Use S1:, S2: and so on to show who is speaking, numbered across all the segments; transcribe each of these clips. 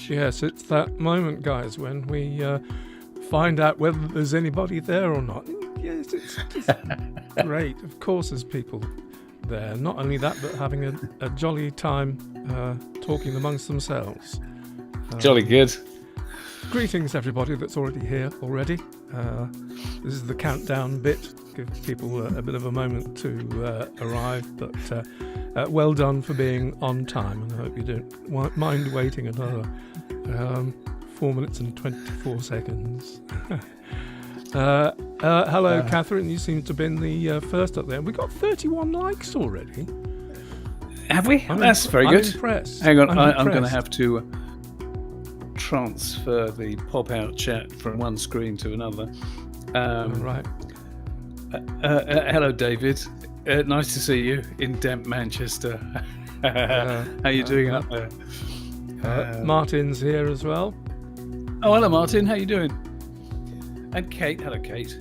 S1: Yes, it's that moment, guys, when we find out whether there's anybody there or not. Yes, it's great. Of course there's people there. Not only that, but having a jolly time talking amongst themselves.
S2: Jolly good.
S1: Greetings, everybody that's already here already. This is the countdown bit. Give people a bit of a moment to arrive, but well done for being on time, and I hope you don't mind waiting another 4 minutes and 24 seconds. Hello, Catherine. You seem to have been the first up there. We got 31 likes already.
S2: Have we? That's very good.
S1: I'm impressed.
S2: Hang on, I'm going to have to transfer the pop-out chat from one screen to another.
S1: Right.
S2: Hello, David. Nice to see you in damp Manchester. How are you doing up there?
S1: Martin's here as well.
S2: Oh, hello, Martin. How you doing? And Kate. Hello, Kate.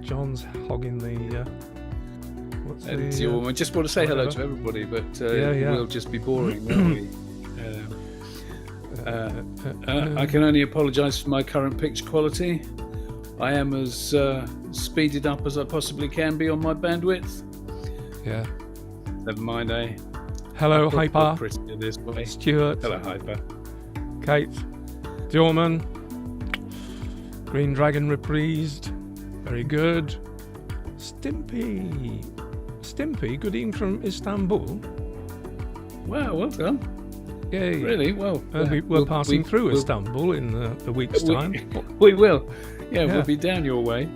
S1: John's hogging the...
S2: I just want to say hello to everybody, but we'll just be boring, won't we? I can only apologise for my current picture quality. I am as speeded up as I possibly can be on my bandwidth.
S1: Yeah.
S2: Never mind, eh?
S1: Hello, Hyper.
S2: This way.
S1: Stuart.
S2: Hello, Hyper.
S1: Kate. Dorman. Green Dragon reprised. Very good. Stimpy, good evening from Istanbul.
S2: Wow, well done.
S1: Yay.
S2: Really? Well,
S1: we're passing through Istanbul in a week's time.
S2: We will. Yeah, we'll be down your way.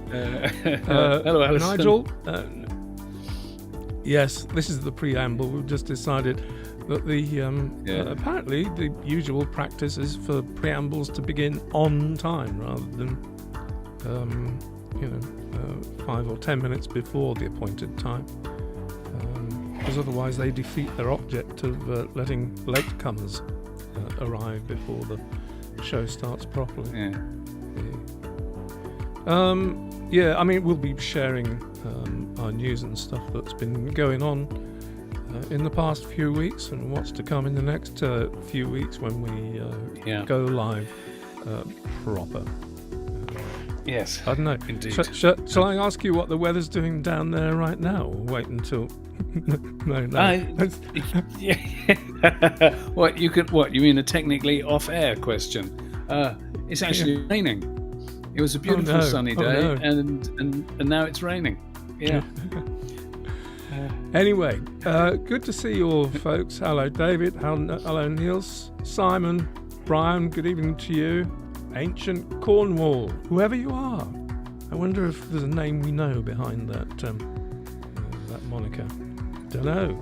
S2: Hello, Alison.
S1: Nigel. Yes, this is the preamble. We've just decided that apparently the usual practice is for preambles to begin on time rather than 5 or 10 minutes before the appointed time, because otherwise they defeat their object of letting latecomers arrive before the show starts properly. I mean, we'll be sharing our news and stuff that's been going on in the past few weeks and what's to come in the next few weeks when we go live proper.
S2: Yes,
S1: I don't know. Indeed. Shall I ask you what the weather's doing down there right now, or wait until? No.
S2: What you mean a technically off-air question? It's actually raining. It was a beautiful sunny day, and now it's raining. Yeah.
S1: Anyway, good to see you all, folks. Hello, David. Hello, Niels. Simon, Brian. Good evening to you. Ancient Cornwall, whoever you are. I wonder if there's a name we know behind that moniker. Don't know.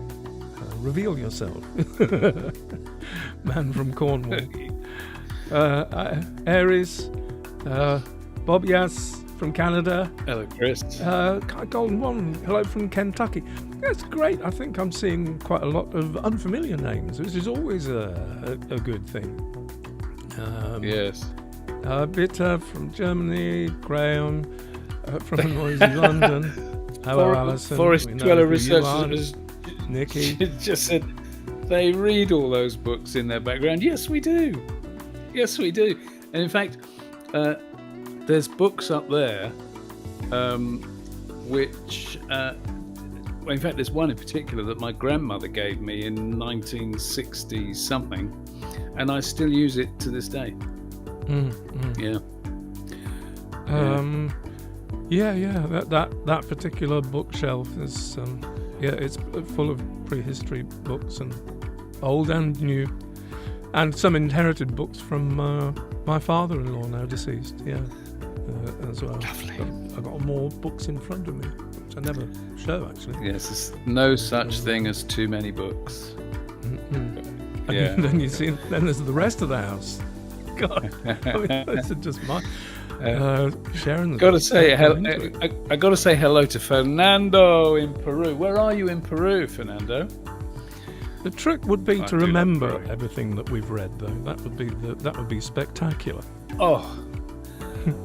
S1: Reveal yourself. Man from Cornwall. Aries. Bob Yass from Canada.
S2: Hello, Chris.
S1: Golden One. Hello from Kentucky. That's great. I think I'm seeing quite a lot of unfamiliar names, which is always a good thing.
S2: Yes.
S1: Bitter from Germany, Graham from noisy London. Hello, Alison.
S2: Forest Dweller Researchers.
S1: Nikki
S2: just said they read all those books in their background. Yes, we do. And in fact, there's books up there, which, in fact, there's one in particular that my grandmother gave me in 1960 something, and I still use it to this day. That
S1: particular bookshelf is it's full of prehistory books, and old and new, and some inherited books from my father-in-law, now deceased, as well.
S2: Lovely.
S1: I've got more books in front of me, which I never show, actually.
S2: Yes, there's no such thing as too many books.
S1: Yeah. And then then there's the rest of the house. God, this is just my sharing.
S2: I got to say hello to Fernando in Peru. Where are you in Peru, Fernando?
S1: The trick would be to remember everything that we've read, though. That would be spectacular.
S2: Oh,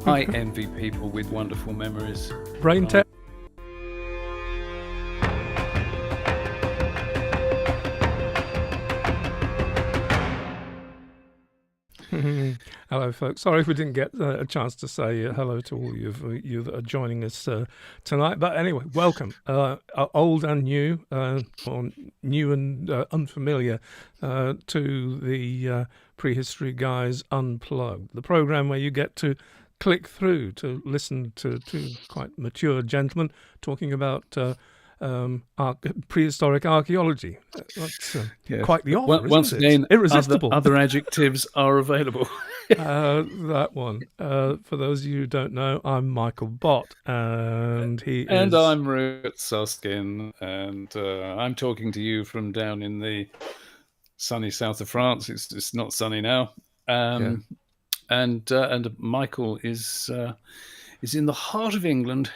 S2: I envy people with wonderful memories.
S1: Brain test. Hello, folks. Sorry if we didn't get a chance to say hello to all you that are joining us tonight. But anyway, welcome, old and new, or new and unfamiliar, to the Prehistory Guys Unplugged, the program where you get to click through to listen to two quite mature gentlemen talking about prehistoric archaeology. That's quite the offer,
S2: Once
S1: isn't
S2: again,
S1: it? Irresistible.
S2: Other adjectives are available.
S1: That one. For those of you who don't know, I'm Michael Bott, and
S2: I'm Rupert Soskin, and I'm talking to you from down in the sunny south of France. It's not sunny now. And Michael is in the heart of England.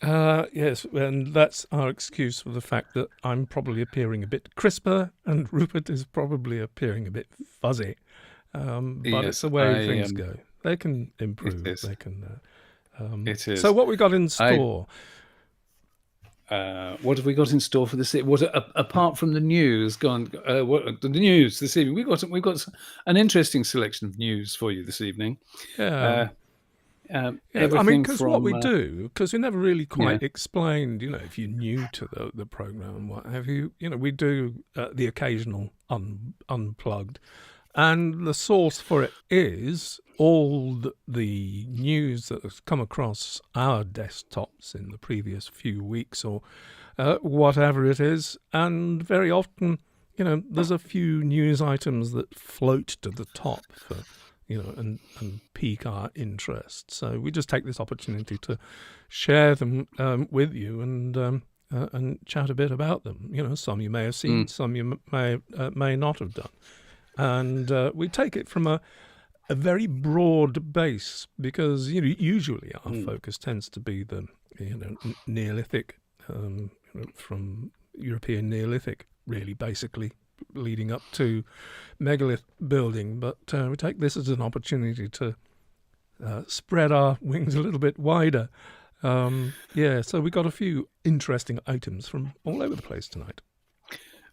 S1: Yes, and that's our excuse for the fact that I'm probably appearing a bit crisper and Rupert is probably appearing a bit fuzzy. But it's the way things go. They can improve. They can.
S2: It is.
S1: So what we got in store?
S2: What have we got in store for this? Apart from the news, the news this evening? We've got an interesting selection of news for you this evening.
S1: Yeah. I mean, because what we do, because we never really quite explained, if you're new to the program and what have you, we do the occasional unplugged, and the source for it is all the news that has come across our desktops in the previous few weeks or whatever it is, and very often, there's a few news items that float to the top for and pique our interest. So we just take this opportunity to share them with you and chat a bit about them. Some you may have seen, some you may not have done. And we take it from a very broad base because usually our focus tends to be the Neolithic, from European Neolithic, really basically, leading up to megalith building, but we take this as an opportunity to spread our wings a little bit wider. So we got a few interesting items from all over the place tonight.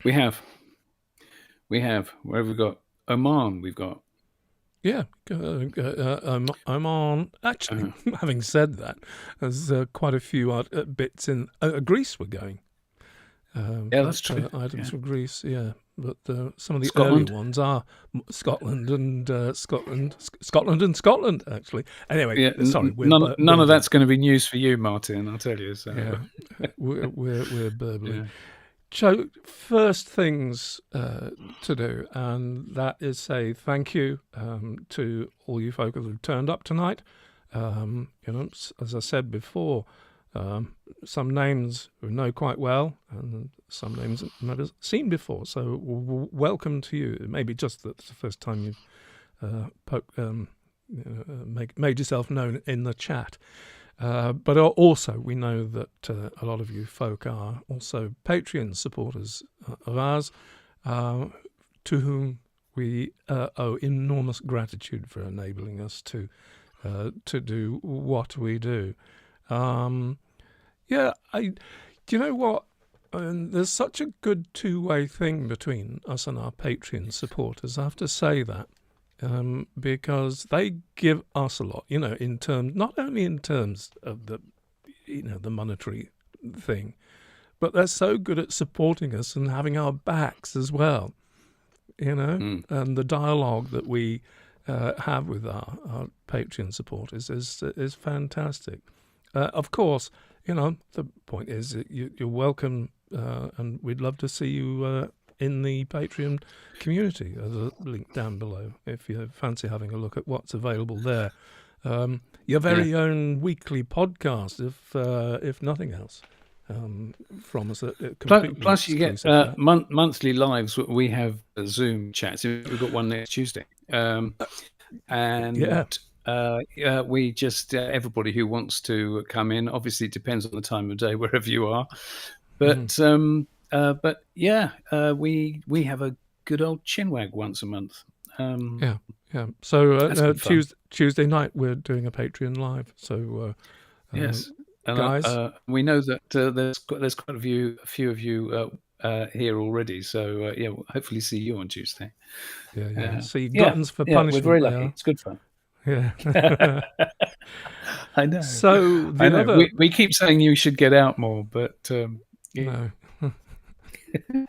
S2: We have. Where have we got? Oman, we've got.
S1: Yeah, Oman. Actually, having said that, there's quite a few bits in Greece we're going.
S2: That's true.
S1: Items from Greece, but some of the
S2: Scotland.
S1: early ones are Scotland, actually. Anyway, sorry,
S2: none of that's going to be news for you, Martin. I'll tell you. So.
S1: Yeah, we're burbling. Yeah. So, first things to do, and that is say thank you to all you folk who've turned up tonight. As I said before. Some names we know quite well, and some names I've never seen before. So welcome to you. It may be just that it's the first time you've made yourself known in the chat. But also we know that a lot of you folk are also Patreon supporters of ours, to whom we owe enormous gratitude for enabling us to do what we do. Do you know what? There's such a good two-way thing between us and our Patreon supporters. I have to say that because they give us a lot, in terms, not only in terms of the monetary thing, but they're so good at supporting us and having our backs as well, and the dialogue that we have with our Patreon supporters is fantastic. Of course, the point is that you're welcome, and we'd love to see you in the Patreon community. There's a link down below if you fancy having a look at what's available there. Your very own weekly podcast, if nothing else, from us.
S2: Plus, you get monthly lives. We have Zoom chats. We've got one next Tuesday. We just everybody who wants to come in. Obviously, it depends on the time of day wherever you are, but we have a good old chinwag once a month.
S1: So Tuesday night we're doing a Patreon live. So
S2: yes,
S1: guys,
S2: we know that there's quite a few of you here already. So yeah, we'll hopefully see you on Tuesday.
S1: Yeah. See,
S2: Yeah,
S1: gluttons for
S2: yeah, we're very
S1: punishment.
S2: lucky. It's good fun.
S1: Yeah.
S2: I know.
S1: So
S2: I
S1: the
S2: know.
S1: other
S2: We keep saying you should get out more, but yeah.
S1: no.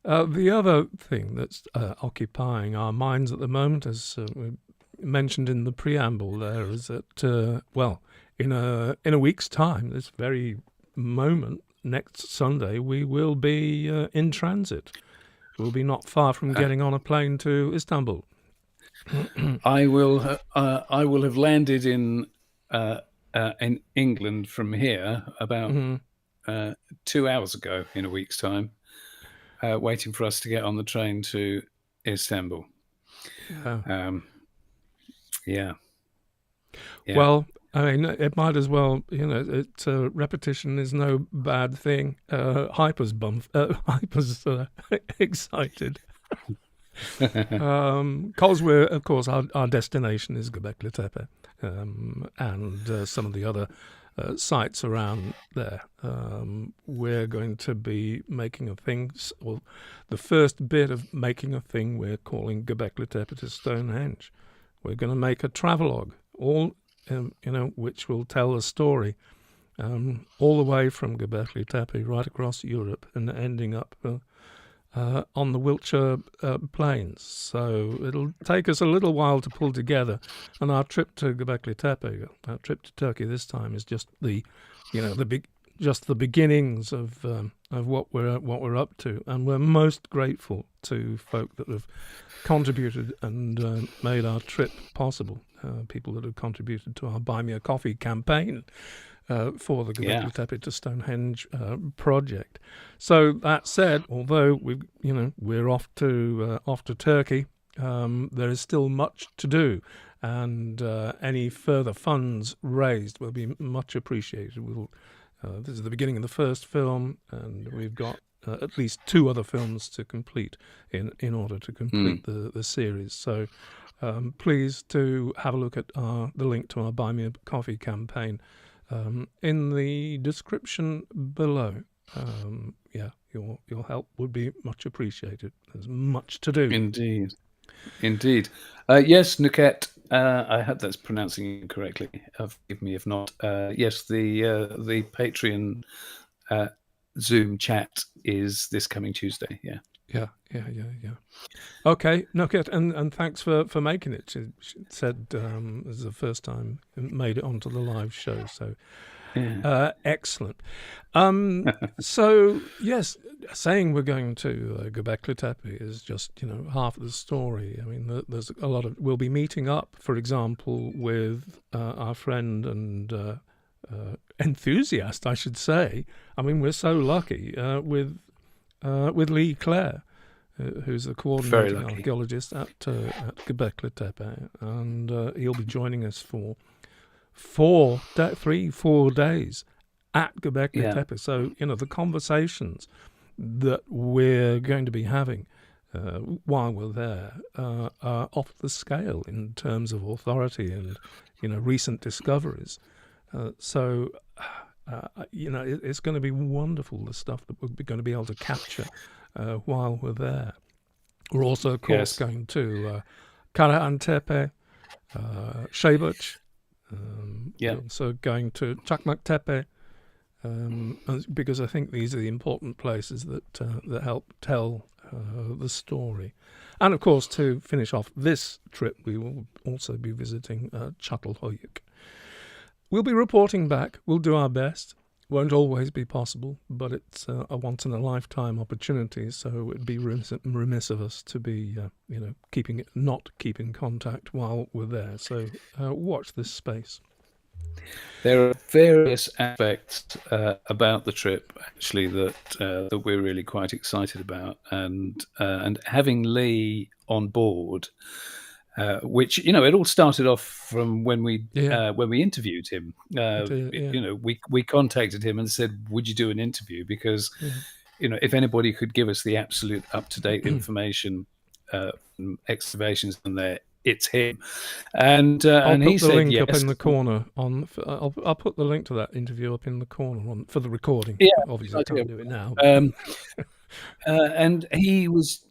S1: The other thing that's occupying our minds at the moment, as we mentioned in the preamble, there is that well, in a week's time, this very moment, next Sunday, we will be in transit. We'll be not far from getting on a plane to Istanbul.
S2: I will have landed in England from here about 2 hours ago in a week's time, waiting for us to get on the train to Istanbul. Yeah.
S1: Well, I mean, it might as well, repetition is no bad thing. Hyper's excited. Because we're, of course, our destination is Göbekli Tepe, and some of the other sites around there. We're going to be making a thing, or the first bit of making a thing we're calling Göbekli Tepe to Stonehenge. We're going to make a travelogue, all which will tell a story all the way from Göbekli Tepe right across Europe and ending up on the Wiltshire Plains. So it'll take us a little while to pull together, and our trip to Göbekli Tepe, our trip to Turkey this time, is just the beginnings of what we're up to, and we're most grateful to folk that have contributed and made our trip possible. People that have contributed to our Buy Me a Coffee campaign for the Göbekli Tepe to Stonehenge project. So that said, although we're off to Turkey, there is still much to do, and any further funds raised will be much appreciated. This is the beginning of the first film, and we've got at least 2 other films to complete in order to complete the series. So please do have a look at the link to our Buy Me a Coffee campaign in the description below. Your help would be much appreciated. There's much to do.
S2: Indeed. Yes, Nuket. I hope that's pronouncing it correctly. Forgive me if not. Yes, the Patreon Zoom chat is this coming Tuesday. Yeah.
S1: Okay, Nuket, and thanks for making it. She said this is the first time it made it onto the live show, so excellent. So yes, saying we're going to Göbekli Tepe is just half of the story. I mean, there's a lot of. We'll be meeting up, for example, with our friend and enthusiast, I should say. I mean, we're so lucky with Lee Clare, who's the coordinating archaeologist at Göbekli Tepe, and he'll be joining us for 4 days at Göbekli Tepe. So the conversations that we're going to be having while we're there are off the scale in terms of authority and recent discoveries. So it's going to be wonderful, the stuff that we're going to be able to capture while we're there. We're also, of course, going to Karahan Tepe, Şeybuç. We're also going to Çakmak Tepe, because I think these are the important places that help tell the story. And of course, to finish off this trip, we will also be visiting Çatalhöyük. We'll be reporting back. We'll do our best. Won't always be possible, but it's a once-in-a-lifetime opportunity, so it would be remiss of us to be, not keeping contact while we're there. So watch this space.
S2: There are various aspects about the trip, actually, that we're really quite excited about, and having Lee on board. Which it all started off from when we interviewed him. We contacted him and said, "Would you do an interview?" Because if anybody could give us the absolute up-to-date information, excavations and their it's him. And
S1: I'll
S2: and he
S1: put the
S2: said
S1: link up
S2: yes.
S1: in the corner I'll put the link to that interview up in the corner for the recording.
S2: Yeah,
S1: Obviously, I can't do it now.
S2: And he was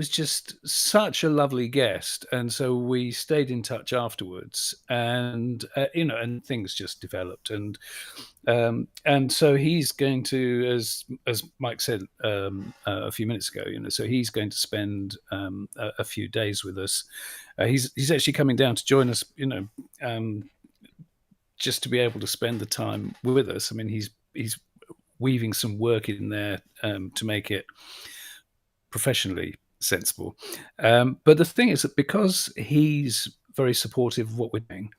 S2: just such a lovely guest, and so we stayed in touch afterwards, and and things just developed, and so he's going to, as Mike said a few minutes ago, so he's going to spend a few days with us. He's actually coming down to join us, just to be able to spend the time with us. I mean, he's weaving some work in there to make it professionally sensible. But the thing is that because he's very supportive of what we're doing,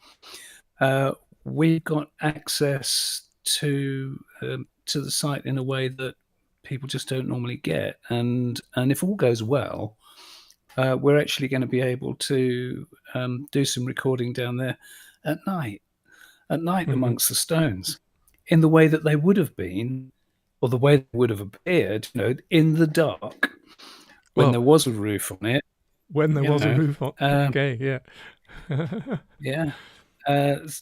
S2: we got access to the site in a way that people just don't normally get. And if all goes well, we're actually going to be able to do some recording down there at night amongst the stones, in the way that they would have been, or the way they would have appeared, in the dark, when there was a roof on it.
S1: When there was a roof on. Okay, yeah.
S2: Yeah.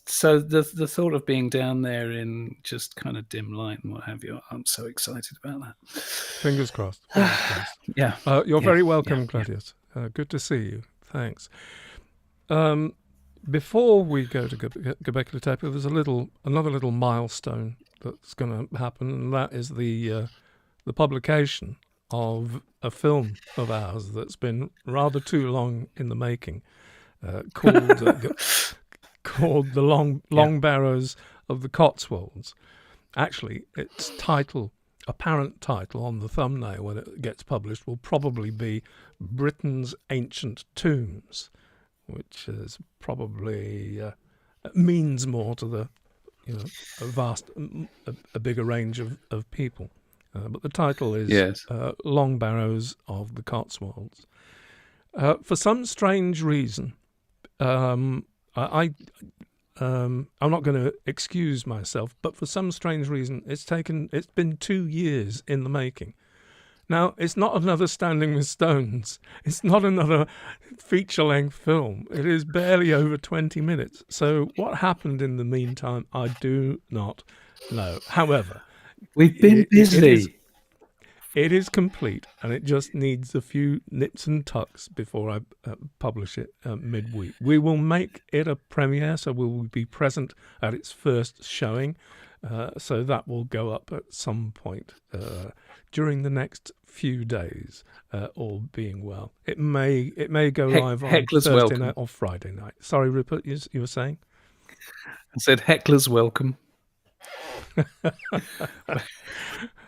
S2: So the thought of being down there in just kind of dim light and what have you, I'm so excited about that.
S1: Fingers crossed. Fingers crossed.
S2: Yeah.
S1: You're very welcome, Claudius. Good to see you. Thanks. Before we go to Göbekli Tepe, there's another little milestone that's going to happen, and that is the publication of a film of ours that's been rather too long in the making, called The Long Barrows of the Cotswolds. Actually, its apparent title on the thumbnail when it gets published, will probably be Britain's Ancient Tombs, which is probably means more to the a bigger range of people. But the title is Long Barrows of the Cotswolds. For some strange reason, I'm not going to excuse myself, but for some strange reason, it's been 2 years in the making. Now, it's not another Standing with Stones. It's not another feature-length film. It is barely over 20 minutes. So what happened in the meantime, I do not know. However,
S2: we've been busy.
S1: It is complete, and it just needs a few nips and tucks before I publish it midweek. We will make it a premiere, so we will be present at its first showing. So that will go up at some point during the next few days, all being well. It may go live on Thursday night or Friday night. Sorry, Rupert, you were saying?
S2: I said hecklers welcome.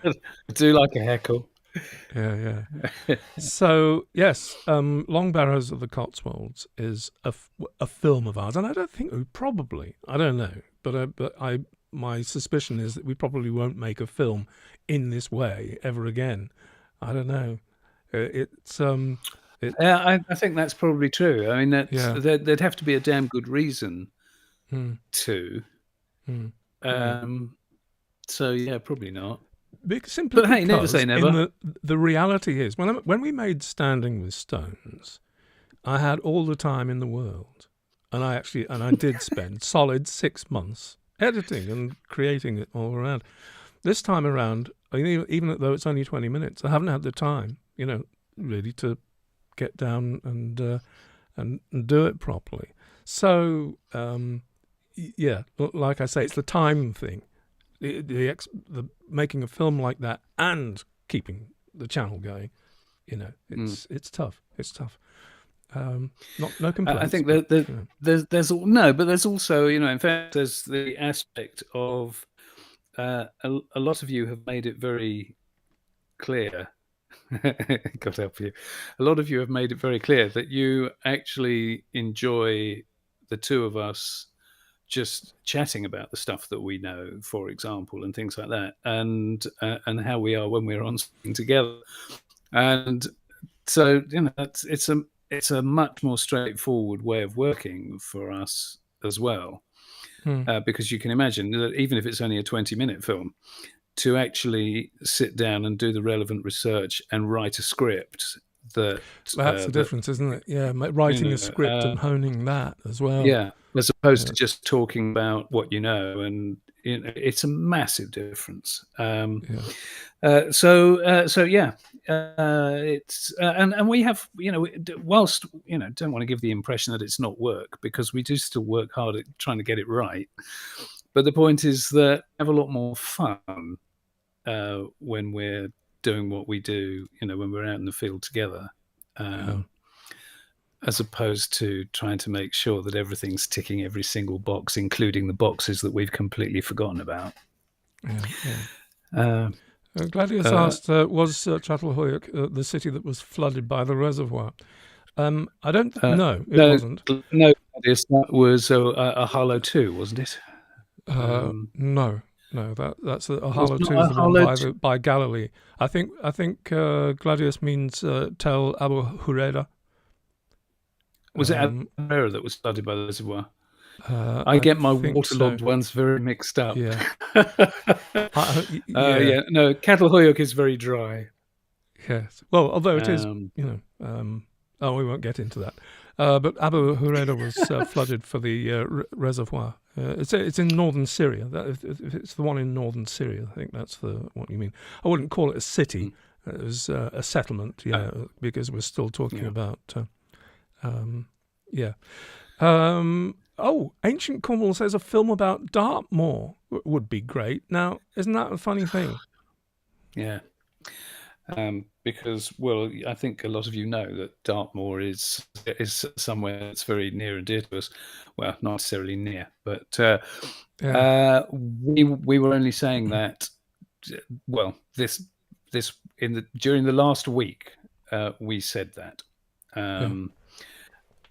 S2: I do like a heckle.
S1: Yeah. So yes, Long Barrows of the Cotswolds is a film of ours, and I don't think I don't know, but my suspicion is that we probably won't make a film in this way ever again. I don't know.
S2: I think that's probably true. I mean, there'd have to be a damn good reason to. So yeah, probably not.
S1: But
S2: hey, never say never.
S1: The reality is, when we made Standing with Stones, I had all the time in the world, and I did spend solid 6 months editing and creating it all around. This time around, even though it's only 20 minutes, I haven't had the time, really to get down and do it properly. So, like I say, it's the time thing. The making a film like that and keeping the channel going, it's tough. It's tough. No complaints.
S2: I think there's also, in fact, there's the aspect of a lot of you have made it very clear. God help you. A lot of you have made it very clear that you actually enjoy the two of us just chatting about the stuff that we know, for example, and things like that, and how we are when we're on something together. And so, it's a much more straightforward way of working for us as well, because you can imagine that even if it's only a 20-minute film, to actually sit down and do the relevant research and write a script that
S1: That's the difference, isn't it? Yeah, writing a script and honing that as well.
S2: Yeah, as opposed to just talking about what you know, and it's a massive difference. So yeah, it's and we have, whilst don't want to give the impression that it's not work, because we do still work hard at trying to get it right. But the point is that we have a lot more fun when we're doing what we do, when we're out in the field together, as opposed to trying to make sure that everything's ticking every single box, including the boxes that we've completely forgotten about.
S1: Gladius asked, was Çatalhöyük the city that was flooded by the reservoir? I don't know. It wasn't.
S2: No, Gladius, that was a Harlow 2, wasn't it?
S1: No, that's a Harlow 2 is the one by Galilee. I think Gladius means Tel Abu Huraira.
S2: Was it Abu Huraira that was flooded by the reservoir? I get my waterlogged ones very mixed up.
S1: Yeah.
S2: No, Çatalhöyük is very dry.
S1: Yes. Well, although it is, we won't get into that. But Abu Huraira was flooded for the reservoir. It's in northern Syria. It's the one in northern Syria. I think that's what you mean. I wouldn't call it a city. It was a settlement, because we're still talking about... Ancient Cornwall says a film about Dartmoor would be great. Now, isn't that a funny thing?
S2: Yeah. Because, well, I think a lot of you know that Dartmoor is somewhere that's very near and dear to us. Well, not necessarily near, but we were only saying that. Well, during the last week, we said that.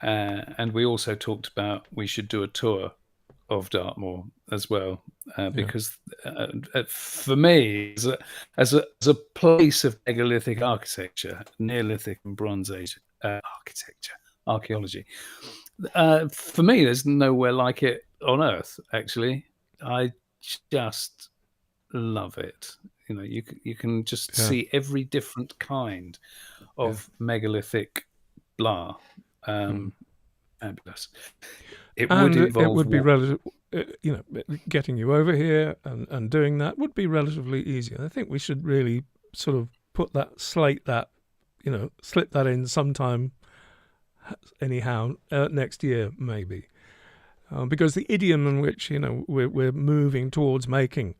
S2: And we also talked about we should do a tour of Dartmoor as well, because for me, as a place of megalithic architecture, Neolithic and Bronze Age archaeology, for me, there's nowhere like it on Earth. Actually, I just love it. You can just see every different kind of megalithic blah. Fabulous. It would be relative. Getting you over here and doing that would be relatively easy. I think we should really sort of slip that in sometime. Anyhow, next year maybe, because the idiom in which we're moving towards making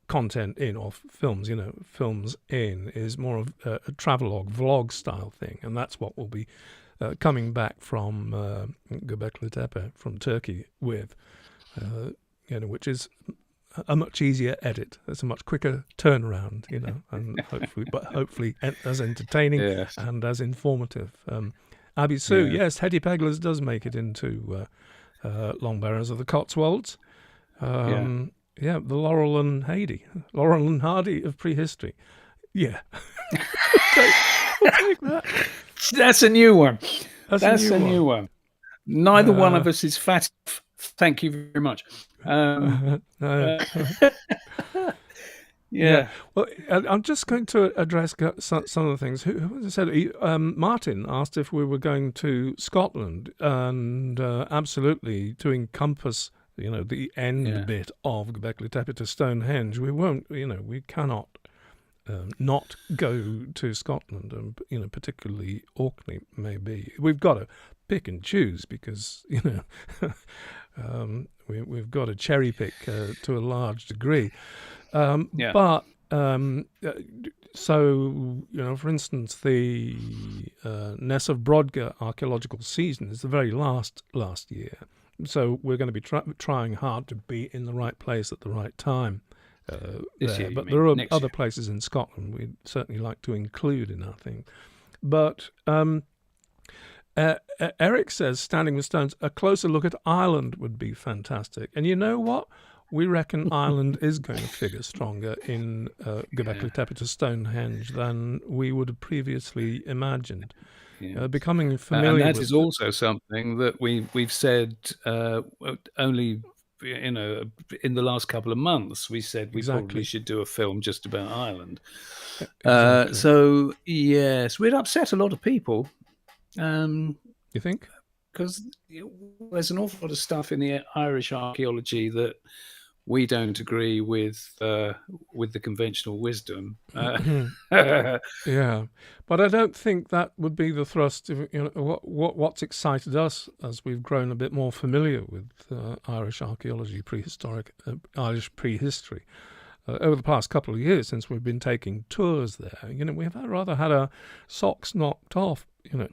S2: content in or films, films in, is more of a travelogue, vlog style thing, and that's what we'll be coming back from Göbekli Tepe from Turkey with, which is a much easier edit. It's a much quicker turnaround, and hopefully as entertaining and as informative. Abi Sue, yes, Hetty Pegler's does make it into Long Barrows of the Cotswolds. The Laurel and Hardy of prehistory. Yeah. We'll take that. That's a new one. That's a new one. Neither one of us is fat. Thank you very much. Yeah.
S1: Well, I'm just going to address some of the things. Who said? Martin asked if we were going to Scotland, and absolutely to encompass, the end bit of Göbekli Tepe to Stonehenge. We won't. We cannot not go to Scotland, and particularly Orkney. Maybe we've got to pick and choose because we've got to cherry pick to a large degree. But so for instance, the Ness of Brodgar archaeological season is the very last year. So we're going to be trying hard to be in the right place at the right time. But there are other places in Scotland we'd certainly like to include in our thing. But Eric says, Standing with Stones, a closer look at Ireland would be fantastic. And you know what? We reckon Ireland is going to figure stronger in Göbekli Tepe to Stonehenge than we would have previously imagined. Becoming familiar
S2: and that is also something that we've said only in the last couple of months, we said we probably
S1: Exactly.
S2: should do a film just about Ireland.
S1: Exactly.
S2: So yes, we'd upset a lot of people.
S1: You think?
S2: Because there's an awful lot of stuff in the Irish archaeology that we don't agree with the conventional wisdom.
S1: Yeah, but I don't think that would be the thrust of what's excited us as we've grown a bit more familiar with Irish archaeology, prehistoric Irish prehistory over the past couple of years since we've been taking tours there. We've rather had our socks knocked off,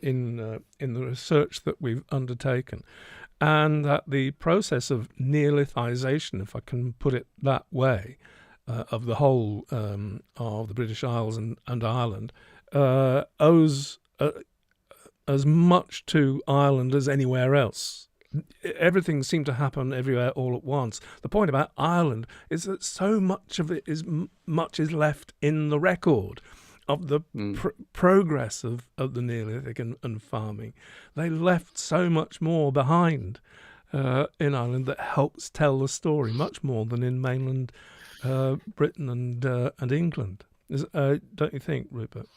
S1: in the research that we've undertaken, and that the process of Neolithization, if I can put it that way, of the whole of the British Isles and Ireland owes as much to Ireland as anywhere else. Everything seemed to happen everywhere all at once. The point about Ireland is that so much of it is left in the record of the progress of the Neolithic and farming. They left so much more behind in Ireland that helps tell the story much more than in mainland Britain and England. Don't you think, Rupert?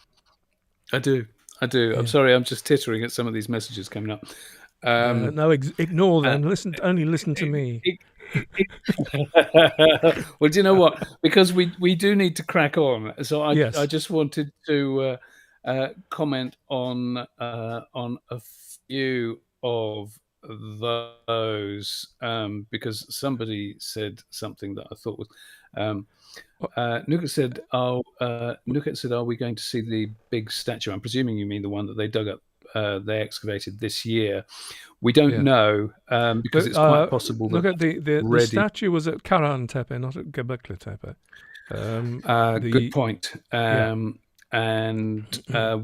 S2: I do.
S1: Yeah.
S2: I'm sorry, I'm just tittering at some of these messages coming up.
S1: No, ignore them. Only listen to me.
S2: Well, do you know what? Because we do need to crack on. So I
S1: Yes.
S2: I just wanted to comment on a few of those because somebody said something that I thought was. Nuket said, "Are we going to see the big statue?" I'm presuming you mean the one that they dug up, they excavated this year. We don't know because it's quite possible that
S1: look at the statue was at Caran Tepe, not at GÖBEKLI Tepe.
S2: Good point. And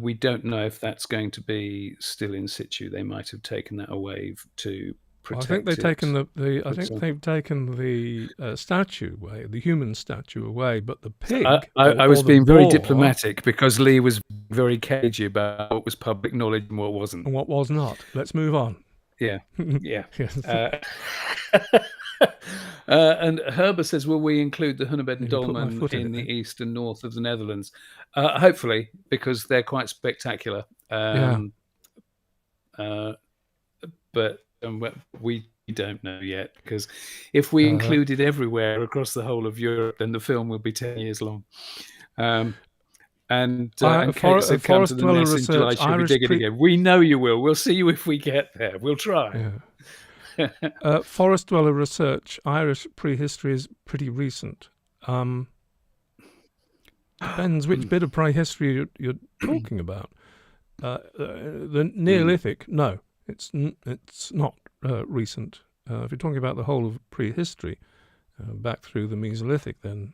S2: we don't know if that's going to be still in situ. They might have taken that away to protect
S1: I think they've
S2: it.
S1: taken they've taken the statue away, the human statue away, but the pig.
S2: I was being very diplomatic because Lee was very cagey about what was public knowledge and what wasn't,
S1: and what was not. Let's move on.
S2: Yeah. And Herber says, will we include the Hunebed Dolmen in the east and north of the Netherlands? Hopefully, because they're quite spectacular. But we don't know yet, because if we included everywhere across the whole of Europe, then the film will be 10 years long. And Kate said, come to the nest in July, she'll be digging again. We know you will. We'll see you if we get there. We'll try.
S1: Forest Dweller Research, Irish prehistory is pretty recent. Depends which bit of prehistory you're talking about. The Neolithic, no, it's not recent. If you're talking about the whole of prehistory, back through the Mesolithic, then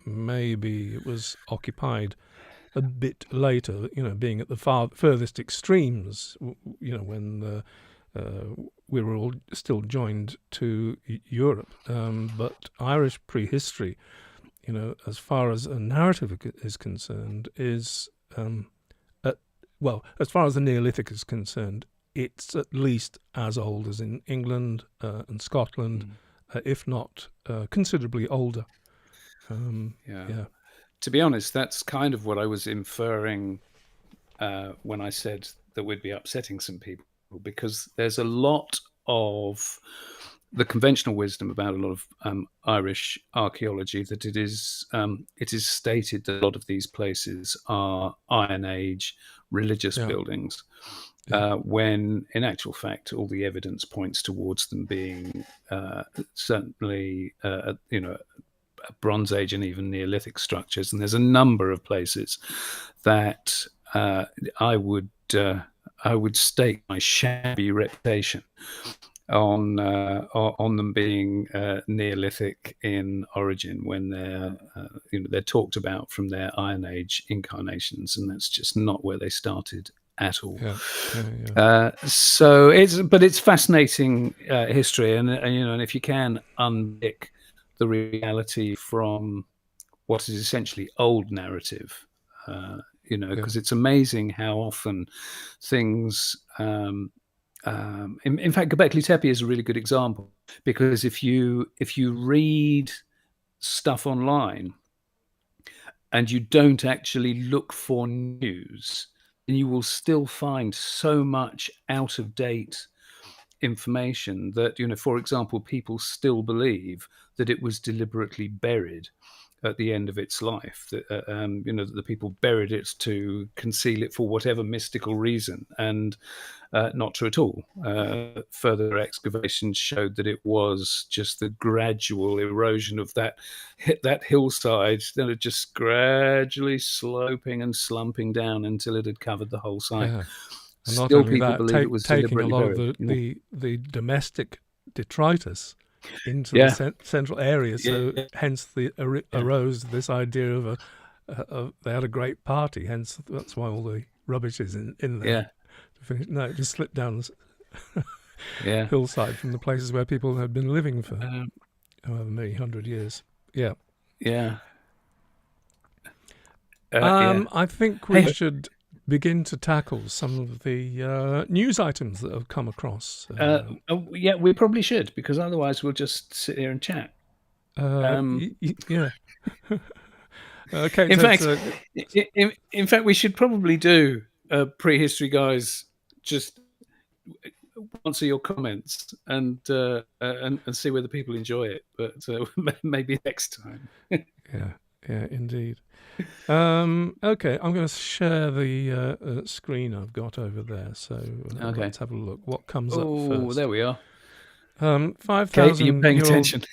S1: maybe it was occupied a bit later, being at the furthest extremes, when we were all still joined to Europe. But Irish prehistory, as far as a narrative is concerned, is, as far as the Neolithic is concerned, it's at least as old as in England and Scotland, if not considerably older.
S2: To be honest, that's kind of what I was inferring when I said that we'd be upsetting some people, because there's a lot of the conventional wisdom about a lot of Irish archaeology that it is stated that a lot of these places are Iron Age religious buildings, when in actual fact all the evidence points towards them being certainly Bronze Age and even Neolithic structures. And there's a number of places that I would stake my shabby reputation on them being Neolithic in origin, when they're talked about from their Iron Age incarnations, and that's just not where they started at all. So it's fascinating history, and if you can unpick the reality from what is essentially old narrative, because it's amazing how often things In fact, Göbekli Tepe is a really good example, because if you read stuff online and you don't actually look for news, then you will still find so much out of date information that, for example, people still believe that it was deliberately buried at the end of its life, that that the people buried it to conceal it for whatever mystical reason, and not true at all. Further excavations showed that it was just the gradual erosion of that hillside, just gradually sloping and slumping down until it had covered the whole site.
S1: Yeah. And not
S2: Still,
S1: only
S2: people
S1: that,
S2: believe it was
S1: taking a
S2: deliberately
S1: lot of
S2: buried.
S1: the domestic detritus into
S2: Yeah,
S1: the central area, so
S2: yeah,
S1: hence arose this idea of they had a great party. Hence, that's why all the rubbish is in there.
S2: yeah,
S1: To finish, no, it just slipped down the
S2: yeah.
S1: hillside from the places where people had been living for
S2: Um,
S1: however many 100 years. Yeah.
S2: yeah. Yeah.
S1: I think we
S2: Hey,
S1: should begin to tackle some of the news items that have come across.
S2: yeah, we probably should, because otherwise we'll just sit here and chat.
S1: Yeah. Okay.
S2: In
S1: So
S2: fact, in fact, we should probably do prehistory guys. Just answer your comments and see whether people enjoy it. But maybe next time.
S1: yeah, indeed. Okay, I'm going to share the screen I've got over there. So
S2: Okay.
S1: let's have a look. What comes up
S2: Oh,
S1: first?
S2: there we are.
S1: 5,000.
S2: Kate, are you paying attention?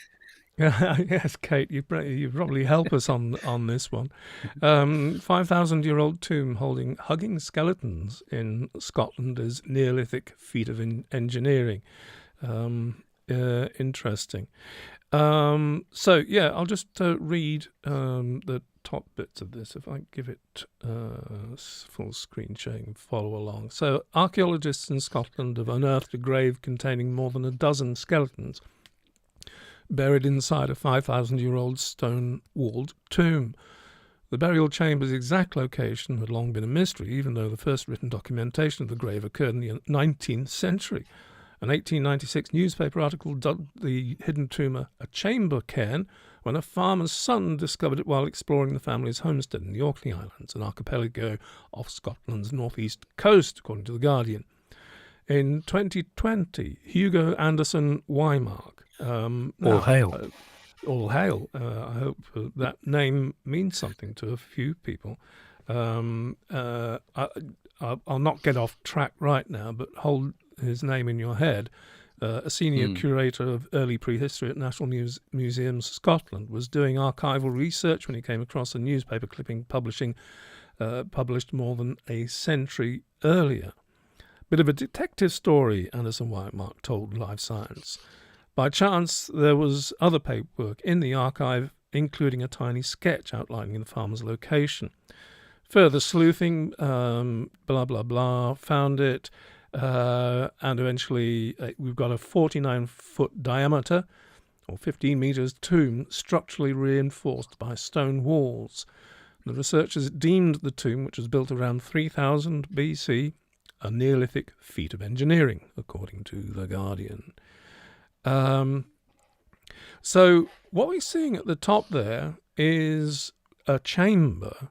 S1: Yes, Kate, you probably help us on this one. 5,000-year-old tomb hugging skeletons in Scotland is Neolithic feat of engineering. Interesting. So yeah, I'll just read the top bits of this. If I give it full screen sharing and follow along. So archaeologists in Scotland have unearthed a grave containing more than a dozen skeletons buried inside a 5,000-year-old stone-walled tomb. The burial chamber's exact location had long been a mystery, even though the first written documentation of the grave occurred in the 19th century. An 1896 newspaper article dubbed the hidden tomb a chamber cairn when a farmer's son discovered it while exploring the family's homestead in the Orkney Islands, an archipelago off Scotland's northeast coast, according to The Guardian. In 2020, Hugo Anderson Wymark.
S2: All hail.
S1: All hail. I hope that name means something to a few people. I'll not get off track right now, but hold his name in your head. A senior curator of early prehistory at National Museums Scotland was doing archival research when he came across a newspaper clipping published more than a century earlier. Bit of a detective story, Anderson Wymark told Live Science. By chance, there was other paperwork in the archive, including a tiny sketch outlining the farmer's location. Further sleuthing, blah, blah, blah, found it, and eventually we've got a 49-foot diameter, or 15 metres, tomb structurally reinforced by stone walls. The researchers deemed the tomb, which was built around 3000 BC, a Neolithic feat of engineering, according to The Guardian. So what we're seeing at the top there is a chamber,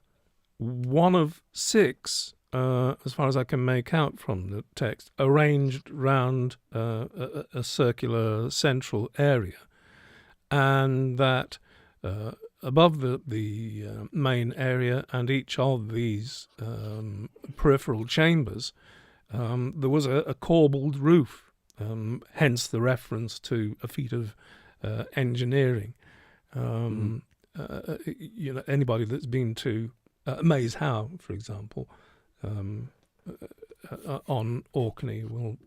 S1: one of 6, as far as I can make out from the text, arranged round a circular central area, and that above the main area and each of these peripheral chambers, there was a corbelled roof. Hence the reference to a feat of engineering. Anybody that's been to Maze How, for example, on Orkney will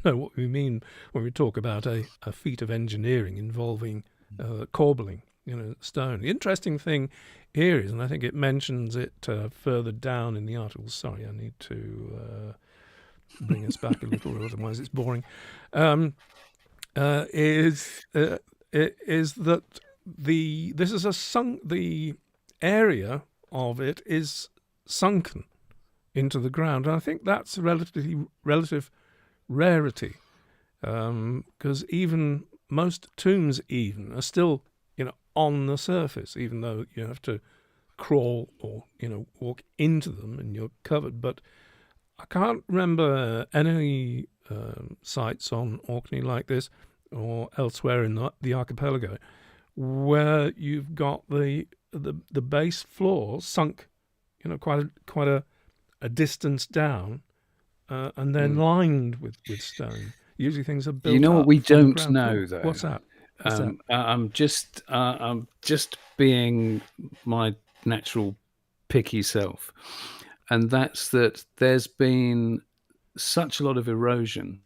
S1: know what we mean when we talk about a feat of engineering involving corbelling, stone. The interesting thing here is, and I think it mentions it further down in the article. Sorry, I need to bring us back a little, otherwise it's boring. Is that this is the area of it is sunken into the ground, and I think that's relative rarity, because even most tombs even are still, on the surface, even though you have to crawl or walk into them and you're covered. But I can't remember any sites on Orkney like this or elsewhere in the archipelago where you've got the base floor sunk, quite a distance down, and then lined with stone. Usually things are built.
S2: You know what we
S1: from the
S2: don't
S1: ground
S2: know
S1: floor.
S2: though.
S1: What's that?
S2: I'm just being my natural picky self, and that's that there's been such a lot of erosion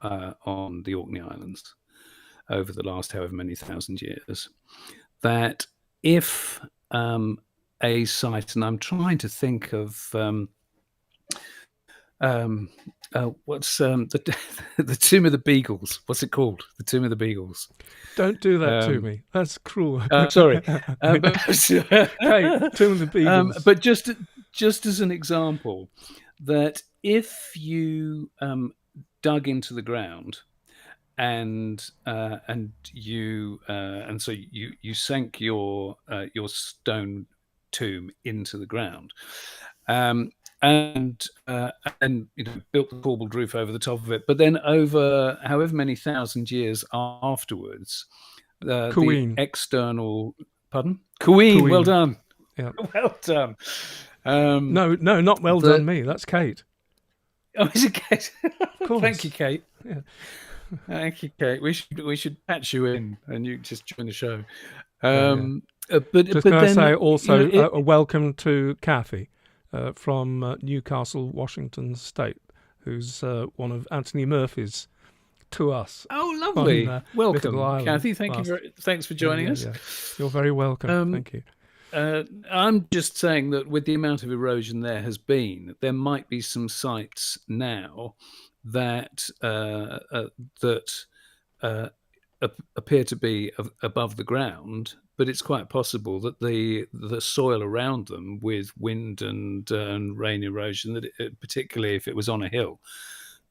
S2: on the Orkney Islands over the last however many thousand years, that if a site, and I'm trying to think of what's the Tomb of the Beagles? What's it called? The Tomb of the Beagles.
S1: Don't do that to me. That's cruel.
S2: Sorry,
S1: Kate, Tomb of the Beagles.
S2: but just as an example, that if you dug into the ground and so you sank your stone tomb into the ground, and built the corbelled roof over the top of it, but then over however many thousand years afterwards, the external Queen. Well done.
S1: Yeah.
S2: Well done.
S1: No, not well done me. That's Kate.
S2: Oh, is it Kate?
S1: Of course.
S2: Thank you, Kate.
S1: Yeah.
S2: Thank you, Kate. We should patch you in, and you just join the show.
S1: But can I say also a welcome to Kathy from Newcastle, Washington State, who's one of Anthony Murphy's to us.
S2: Oh, lovely! Welcome, Kathy. Thanks for joining us.
S1: Yeah. You're very welcome. Thank you.
S2: I'm just saying that with the amount of erosion there has been, there might be some sites now that appear to be above the ground, but it's quite possible that the soil around them, with wind and rain erosion, that particularly if it was on a hill,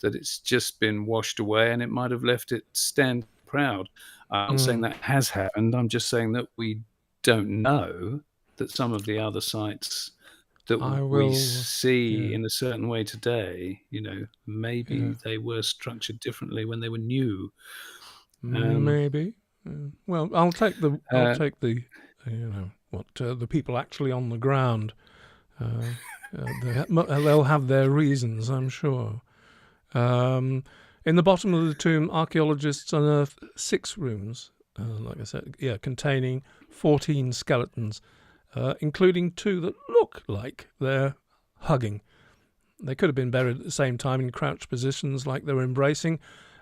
S2: that it's just been washed away and it might have left it stand proud. I'm not saying that has happened. I'm just saying that we don't know that some of the other sites that we see in a certain way today, maybe they were structured differently when they were new.
S1: Maybe. Well, I'll take the the people actually on the ground. They'll have their reasons, I'm sure. In the bottom of the tomb, archaeologists unearthed 6 rooms, like I said, containing 14 skeletons, including 2 that look like they're hugging. They could have been buried at the same time in crouched positions like they were embracing.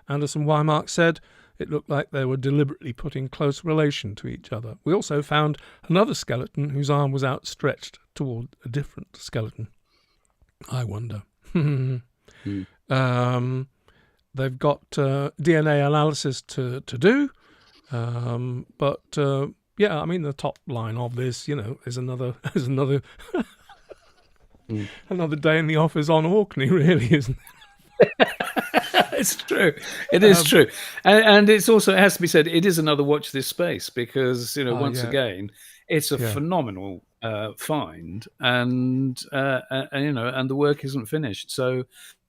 S1: Anderson Weimark said it looked like they were deliberately put in close relation to each other. We also found another skeleton whose arm was outstretched toward a different skeleton. I wonder. They've got DNA analysis to do, but the top line of this, is another another day in the office on Orkney, really, isn't it?
S2: It's true. It is true, and it's also, it has to be said, it is another watch this space, because once again, it's a phenomenal find, and the work isn't finished. So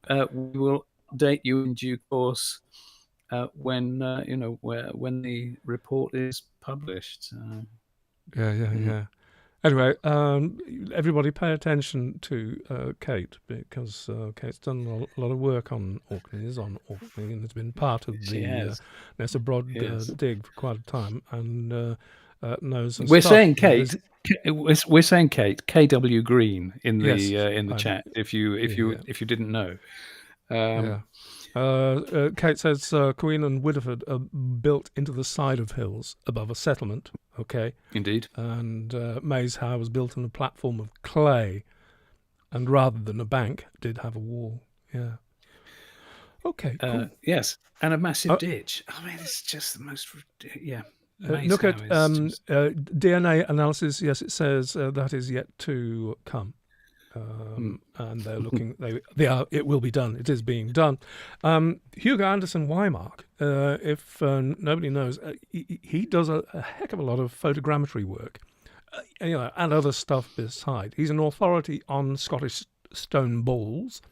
S2: we will update you in due course when the report is published.
S1: Anyway, everybody pay attention to Kate, because Kate's done a lot of work on Orkney, and has been part of the Nessa Broad dig for quite a time, and knows some
S2: We're
S1: stuff.
S2: saying Kate. We're saying Kate. KW Green in the chat. If you didn't know.
S1: Kate says Queen and Widderford are built into the side of hills above a settlement. Okay.
S2: Indeed.
S1: And Maze Howe was built on a platform of clay, and rather than a bank, did have a wall. Yeah. Okay. Cool.
S2: Yes, and a massive ditch. I mean, it's just the most.
S1: Look at DNA analysis. Yes, it says that is yet to come. and they're looking. They are. It will be done. It is being done. Hugo Anderson Weimark, if nobody knows, he does a heck of a lot of photogrammetry work, and other stuff beside. He's an authority on Scottish stone balls.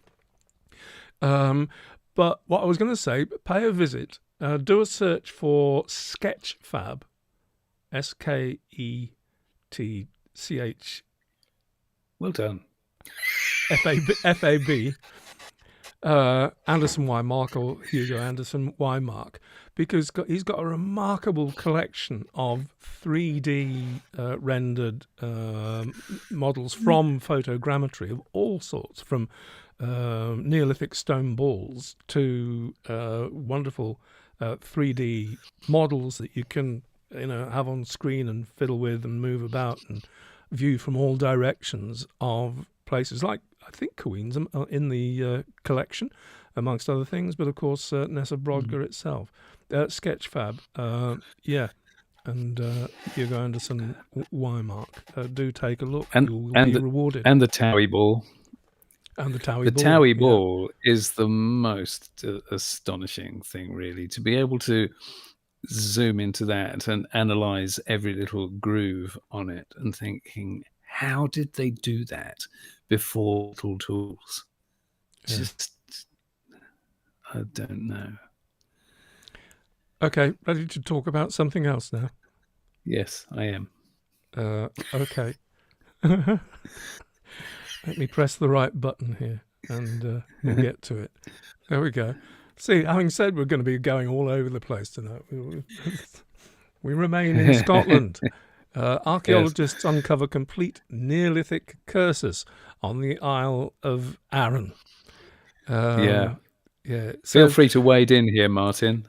S1: But what I was going to say, pay a visit. Do a search for Sketchfab, SKETCH.
S2: Well done.
S1: FAB, Anderson Weimark, or Hugo Anderson Weimark, because he's got a remarkable collection of 3D rendered models from photogrammetry of all sorts, from Neolithic stone balls to wonderful 3D models that you can have on screen and fiddle with and move about and view from all directions of places like, I think, Queen's in the collection, amongst other things, but of course Nessa Brodgar itself. Sketchfab, and Hugo Anderson Weimark. Do take a look. You'll be rewarded.
S2: And the Towie ball.
S1: And the Towie
S2: the
S1: ball.
S2: Towie ball is the most astonishing thing, really, to be able to zoom into that and analyze every little groove on it and thinking, how did they do that before tools? Just, I don't know.
S1: Okay, ready to talk about something else now?
S2: Yes, I am.
S1: Okay. Let me press the right button here and we'll get to it. There we go. See, having said we're going to be going all over the place tonight, we remain in Scotland. Archaeologists uncover complete Neolithic curses on the Isle of Arran.
S2: Yeah.
S1: So,
S2: feel free to wade in here, Martin.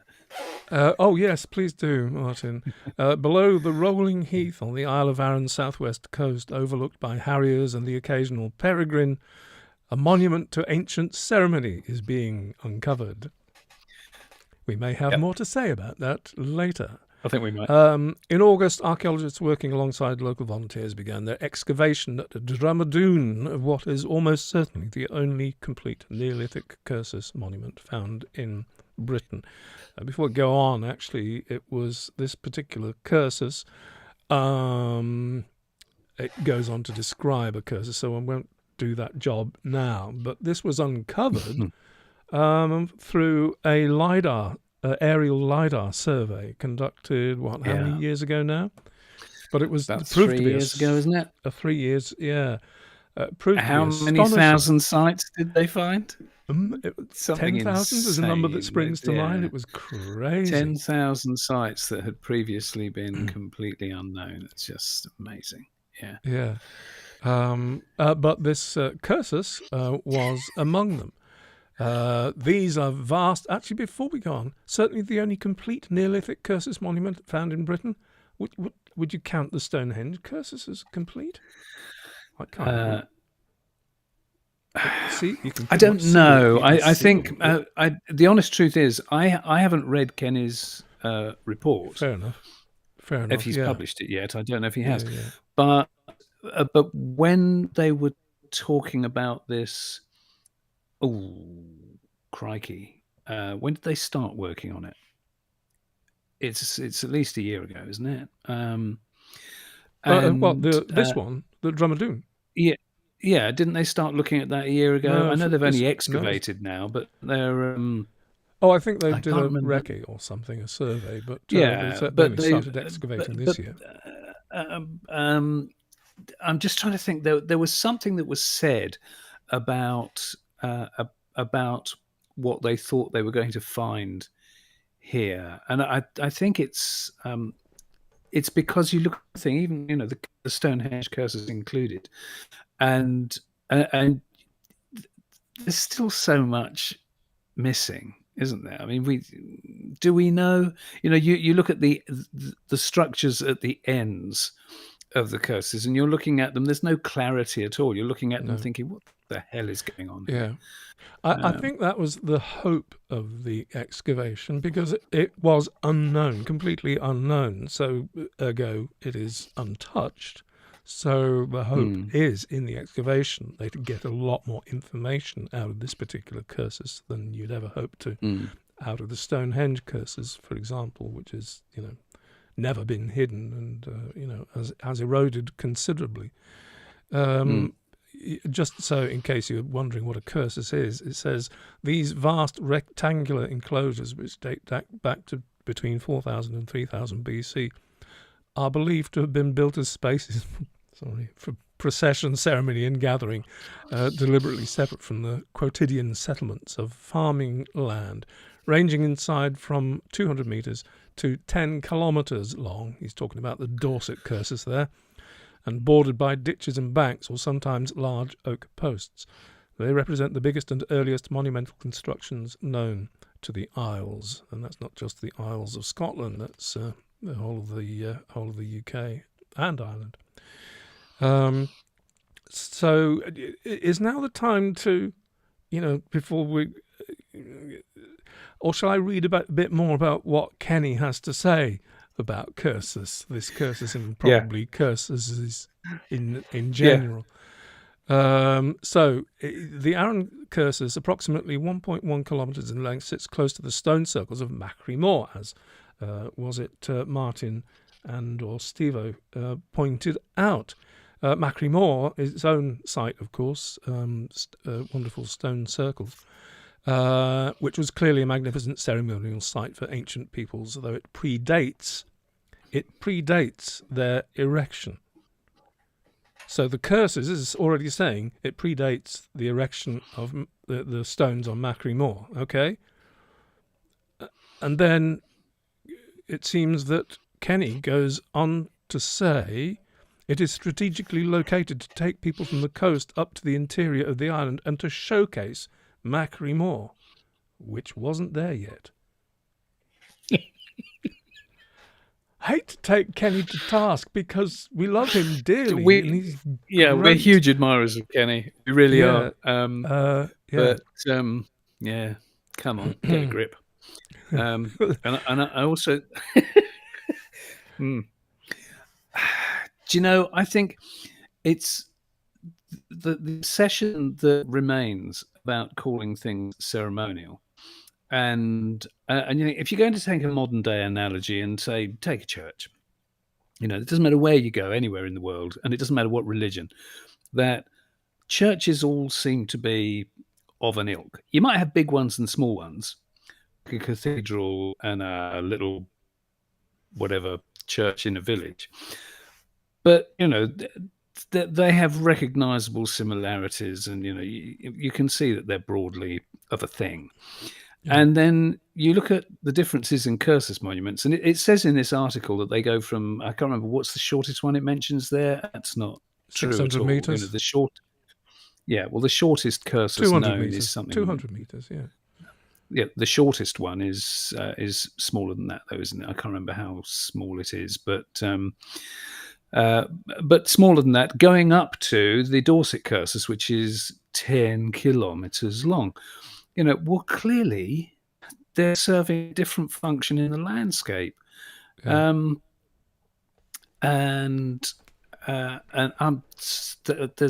S1: Oh, yes, please do, Martin. Below the rolling heath on the Isle of Arran's southwest coast, overlooked by harriers and the occasional peregrine, a monument to ancient ceremony is being uncovered. We may have more to say about that later.
S2: I think we might.
S1: In August, archaeologists working alongside local volunteers began their excavation at Drumadoon of what is almost certainly the only complete Neolithic Cursus monument found in Britain. Before we go on, actually, it was this particular cursus. It goes on to describe a cursus, so I won't do that job now. But this was uncovered through a LiDAR, aerial LiDAR survey conducted, how many years ago now? But it was
S2: about
S1: proved
S2: 3
S1: to be
S2: years ago, isn't it?
S1: 3 years, yeah. Proved
S2: How
S1: to be
S2: many thousand sites did they find?
S1: 10,000 is a number that springs to mind. It was crazy.
S2: 10,000 sites that had previously been completely unknown. It's just amazing. Yeah.
S1: But this cursus was among them. These are vast. Actually, before we go on, certainly the only complete Neolithic cursus monument found in Britain. Would you count the Stonehenge cursus as complete? I can't. See,
S2: I don't know. I think the honest truth is I haven't read Kenny's report.
S1: Fair enough.
S2: If he's published it yet, I don't know if he has. Yeah. But when they were talking about this, crikey! When did they start working on it? It's at least a year ago, isn't it?
S1: This one, the Drumadoon.
S2: Yeah, didn't they start looking at that a year ago? No, I know they've only excavated now, but they're...
S1: I think they did a recce or something, a survey, but they started excavating this year.
S2: I'm just trying to think. There was something that was said about what they thought they were going to find here, and I think it's because you look at the thing, even the Stonehenge curses included. And there's still so much missing, isn't there? I mean, we know? You look at the structures at the ends of the curses, and you're looking at them. There's no clarity at all. You're looking at them thinking, "What the hell is going on?"
S1: Yeah, I think that was the hope of the excavation, because it was unknown, completely unknown. So ergo, it is untouched. So the hope is in the excavation they could get a lot more information out of this particular cursus than you'd ever hope to out of the Stonehenge cursus, for example, which is, never been hidden and, has eroded considerably. Just so in case you're wondering what a cursus is, it says these vast rectangular enclosures, which date back to between 4000 and 3000 BC, are believed to have been built as spaces for procession, ceremony and gathering, deliberately separate from the quotidian settlements of farming land, ranging inside from 200 metres to 10 kilometres long. He's talking about the Dorset cursus there, and bordered by ditches and banks, or sometimes large oak posts. They represent the biggest and earliest monumental constructions known to the Isles, and that's not just the Isles of Scotland. That's the whole of the UK and Ireland. So is now the time to, before we, or shall I read a bit more about what Kenny has to say about cursus, this cursus, and probably cursuses in general? So the Arran cursus, approximately 1.1 kilometres in length, sits close to the stone circles of Macri Moor, as was it Martin and or Stevo pointed out. Macri Moor is its own site, of course, wonderful stone circles, which was clearly a magnificent ceremonial site for ancient peoples, though it predates their erection. So the curses is already saying it predates the erection of the stones on Macri Moor, okay? And then it seems that Kenny goes on to say it is strategically located to take people from the coast up to the interior of the island and to showcase Macri Moor, which wasn't there yet. Hate to take Kenny to task because we love him dearly.
S2: We're huge admirers of Kenny. We really are. But come on, get a grip. And I also, do you know? I think it's the obsession that remains about calling things ceremonial. And if you're going to take a modern day analogy and say, take a church, it doesn't matter where you go, anywhere in the world, and it doesn't matter what religion, that churches all seem to be of an ilk. You might have big ones and small ones, like a cathedral and a little whatever church in a village. But, they have recognizable similarities, and, you can see that they're broadly of a thing. Yeah. And then you look at the differences in cursus monuments, and it says in this article that they go from, I can't remember what's the shortest one it mentions there. That's not
S1: 600
S2: true at all.
S1: meters.
S2: The shortest cursus known
S1: meters,
S2: is something
S1: 200 meters. Yeah.
S2: Yeah, the shortest one is smaller than that, though, isn't it? I can't remember how small it is, but smaller than that, going up to the Dorset cursus, which is 10 kilometers long. Well, clearly they're serving a different function in the landscape. Yeah. There's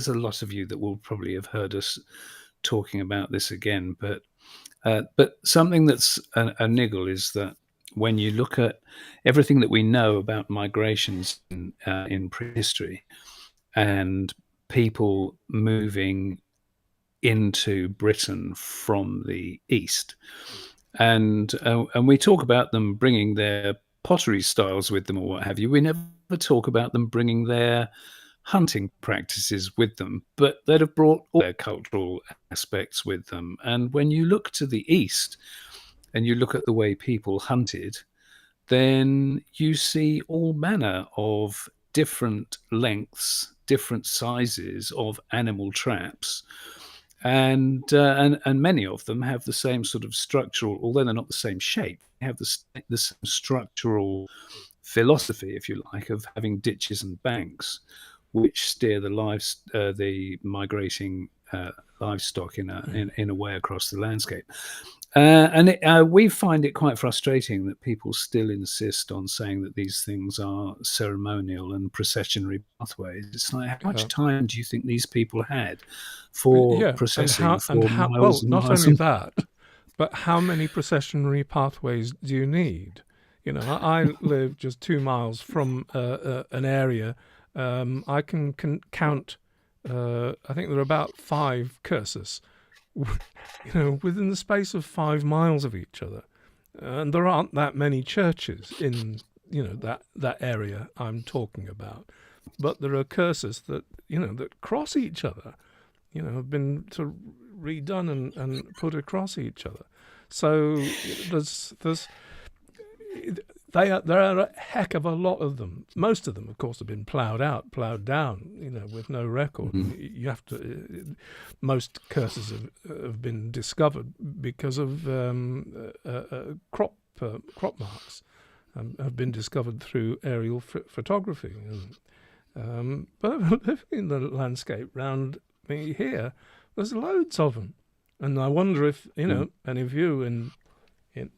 S2: a lot of you that will probably have heard us talking about this again, but something that's a niggle is that when you look at everything that we know about migrations in prehistory and people moving into Britain from the east, and we talk about them bringing their pottery styles with them or what have you, we never talk about them bringing their hunting practices with them, but they'd have brought all their cultural aspects with them. And when you look to the east and you look at the way people hunted, then you see all manner of different lengths, different sizes of animal traps. And many of them have the same sort of structural, although they're not the same shape, they have the same structural philosophy, if you like, of having ditches and banks which steer the migrating livestock in a way across the landscape. We find it quite frustrating that people still insist on saying that these things are ceremonial and processionary pathways. It's like, how much time do you think these people had for
S1: Yeah,
S2: processing
S1: and
S2: for
S1: how well,
S2: miles and
S1: not
S2: miles
S1: only
S2: and
S1: that, but how many processionary pathways do you need? You know, I live just 2 miles from an area. I can count. I think there are about 5 curses, you know, within the space of 5 miles of each other, and there aren't that many churches in, you know, that area I'm talking about. But there are curses that, you know, that cross each other, you know, have been sort of redone and put across each other. So there's there are a heck of a lot of them. Most of them, of course, have been ploughed out, ploughed down, you know, with no record. You have to. Most curses have been discovered because of crop marks, have been discovered through aerial photography. But living in the landscape round me here, there's loads of them, and I wonder if, you know, any of you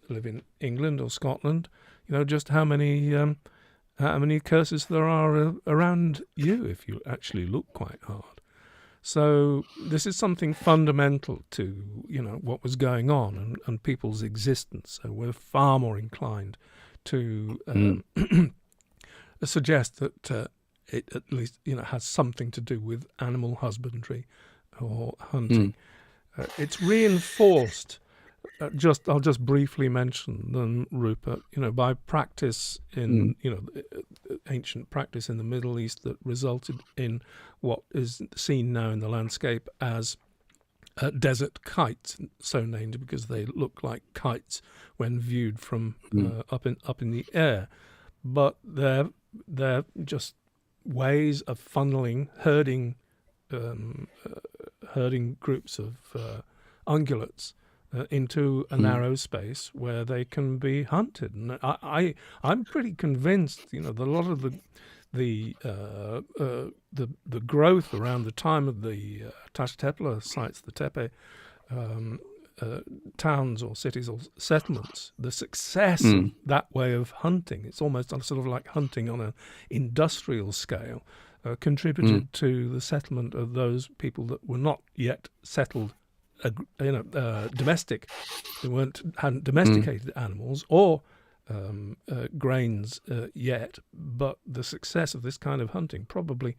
S1: live in England or Scotland, you know, just how many curses there are around you if you actually look quite hard. So this is something fundamental to, you know, what was going on and people's existence. So we're far more inclined to suggest that it at least, you know, has something to do with animal husbandry or hunting. It's reinforced. I'll just briefly mention them, Rupert. You know, by practice in you know, ancient practice in the Middle East that resulted in what is seen now in the landscape as desert kites, so named because they look like kites when viewed from up in the air. But they're just ways of funneling, herding groups of ungulates into a narrow space where they can be hunted. And I'm pretty convinced, you know, that a lot of the growth around the time of the Tashtepla sites, the Tepe towns or cities or settlements, the success of that way of hunting, it's almost sort of like hunting on an industrial scale, contributed to the settlement of those people that were not yet settled, domestic. They hadn't domesticated animals or grains yet, but the success of this kind of hunting probably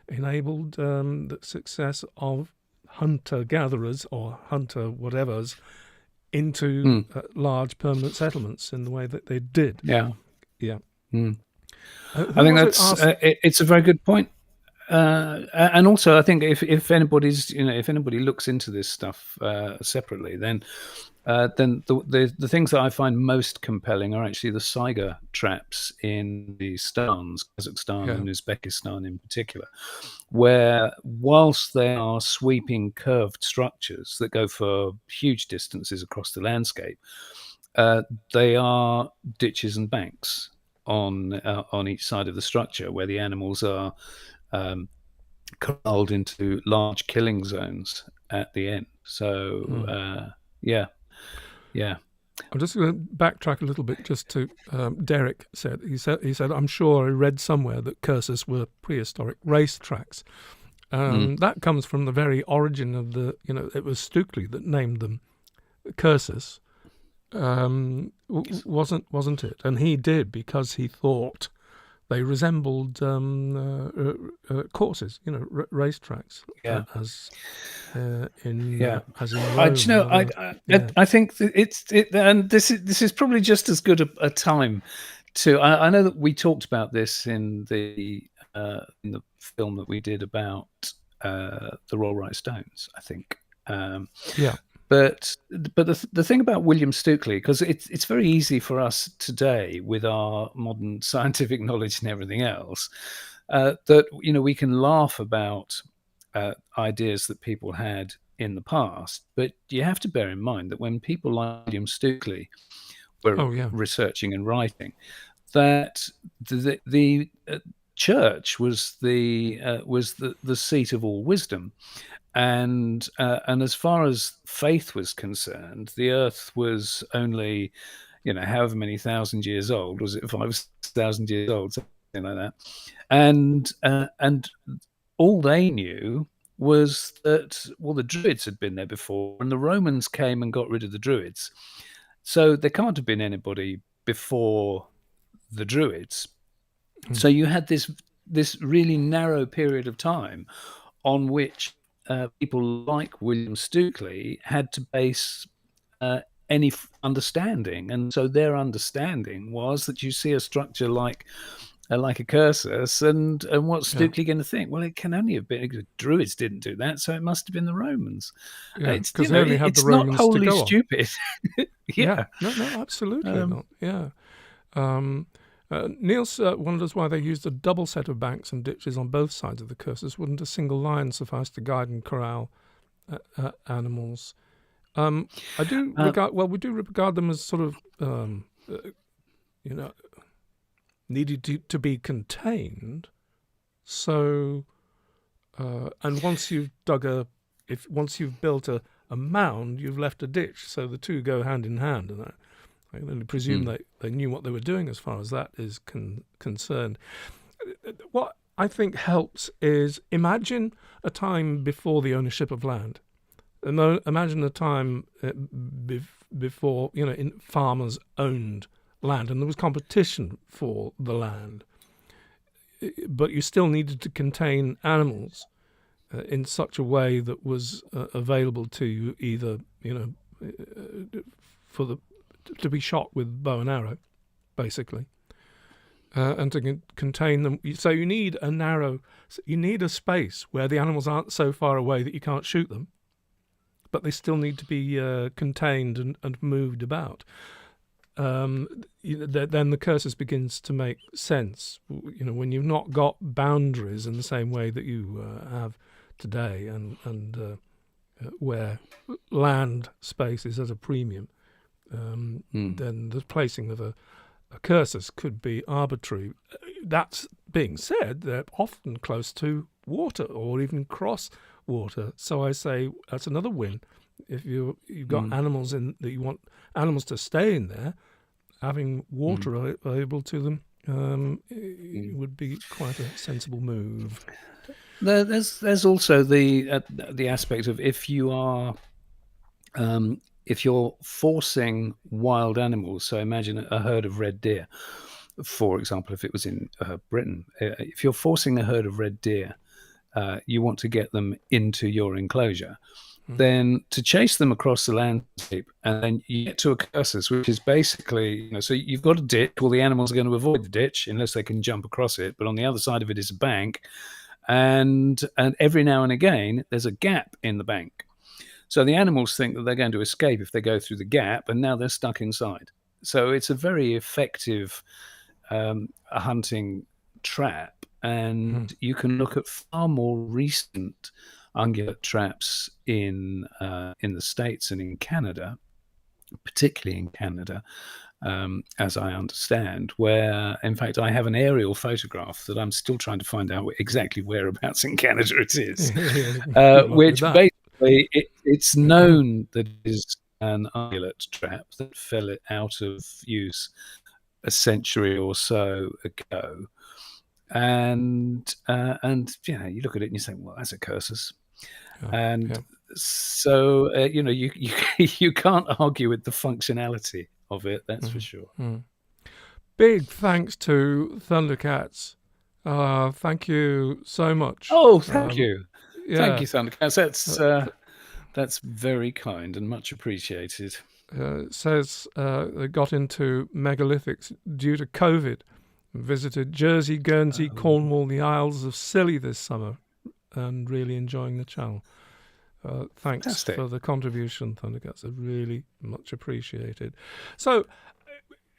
S1: enabled the success of hunter-gatherers or hunter-whatevers into large permanent settlements in the way that they did.
S2: Yeah.
S1: I
S2: think that's it's a very good point. And also, I think if anybody's, you know, if anybody looks into this stuff separately, then the things that I find most compelling are actually the Saiga traps in the Stans, Kazakhstan and Uzbekistan in particular, where whilst they are sweeping curved structures that go for huge distances across the landscape, they are ditches and banks on each side of the structure where the animals are corralled into large killing zones at the end. So yeah.
S1: I'm just going to backtrack a little bit. Just to Derek said I'm sure I read somewhere that curses were prehistoric race tracks. That comes from the very origin of the, you know, it was Stukely that named them curses. Wasn't it? And he did because he thought they resembled courses, you know, racetracks. As in Rome.
S2: Do you know, I think that and this is probably just as good a time to. I know that we talked about this in the film that we did about the Royal White Stones, I think. But the thing about William Stukely, because it's very easy for us today with our modern scientific knowledge and everything else, that, you know, we can laugh about ideas that people had in the past. But you have to bear in mind that when people like William Stukely were researching and writing, that the church was the seat of all wisdom. and as far as faith was concerned, the Earth was only, however many thousand years old. Was it 5,000 years old, something like that? And all they knew was that, well, the Druids had been there before, and the Romans came and got rid of the Druids. So there can't have been anybody before the Druids. So you had this really narrow period of time on which people like William Stukeley had to base any understanding. And so their understanding was that you see a structure like a cursus, and what's Stukeley going to think? Well, it can only have been, the Druids didn't do that, so it must have been the Romans.
S1: Yeah, because they only had the
S2: it's not
S1: Romans
S2: wholly
S1: to go on.
S2: stupid.
S1: Yeah. No, absolutely not. Yeah. Niels wonders why they used a double set of banks and ditches on both sides of the cursus. Wouldn't a single line suffice to guide and corral animals? I do regard. Well, we do regard them as sort of, needed to be contained. So, and once you've once you've built a mound, you've left a ditch. So the two go hand in hand, and I can only presume they knew what they were doing as far as that is concerned. What I think helps is imagine a time before the ownership of land. Imagine a time before, farmers owned land and there was competition for the land. But you still needed to contain animals in such a way that was available to you, either, to be shot with bow and arrow, basically, and to contain them. So you need a space where the animals aren't so far away that you can't shoot them, but they still need to be contained and moved about. Then the cursus begins to make sense. When you've not got boundaries in the same way that you have today, and where land space is at a premium. Then the placing of a cursus could be arbitrary. That's being said, they're often close to water or even cross water. So I say that's another win. If you've got animals that you want animals to stay in there, having water available to them it would be quite a sensible move.
S2: There's also the aspect of if you're forcing wild animals, so imagine a herd of red deer, for example, if it was in Britain, if you're forcing a herd of red deer, you want to get them into your enclosure, then to chase them across the landscape, and then you get to a cursus, which is basically, so you've got a ditch. Well, the animals are going to avoid the ditch unless they can jump across it, but on the other side of it is a bank, and every now and again there's a gap in the bank. So the animals think that they're going to escape if they go through the gap, and now they're stuck inside. So it's a very effective hunting trap, and you can look at far more recent ungulate traps in the States and in Canada, particularly in Canada, as I understand, where, in fact, I have an aerial photograph that I'm still trying to find out exactly whereabouts in Canada it is, which basically it's known that it is an ungulate trap that fell out of use a century or so ago. And you look at it and you say, well, that's a cursus. So you can't argue with the functionality of it, that's for sure.
S1: Big thanks to Thundercats. Thank you so much.
S2: Oh, thank you. Thank you, Thundercats. That's very kind and much appreciated.
S1: Says they got into megalithics due to COVID. Visited Jersey, Guernsey, Cornwall, the Isles of Scilly this summer, and really enjoying the channel. Thanks
S2: Fantastic.
S1: for the contribution, Thundercats. Are really much appreciated. So,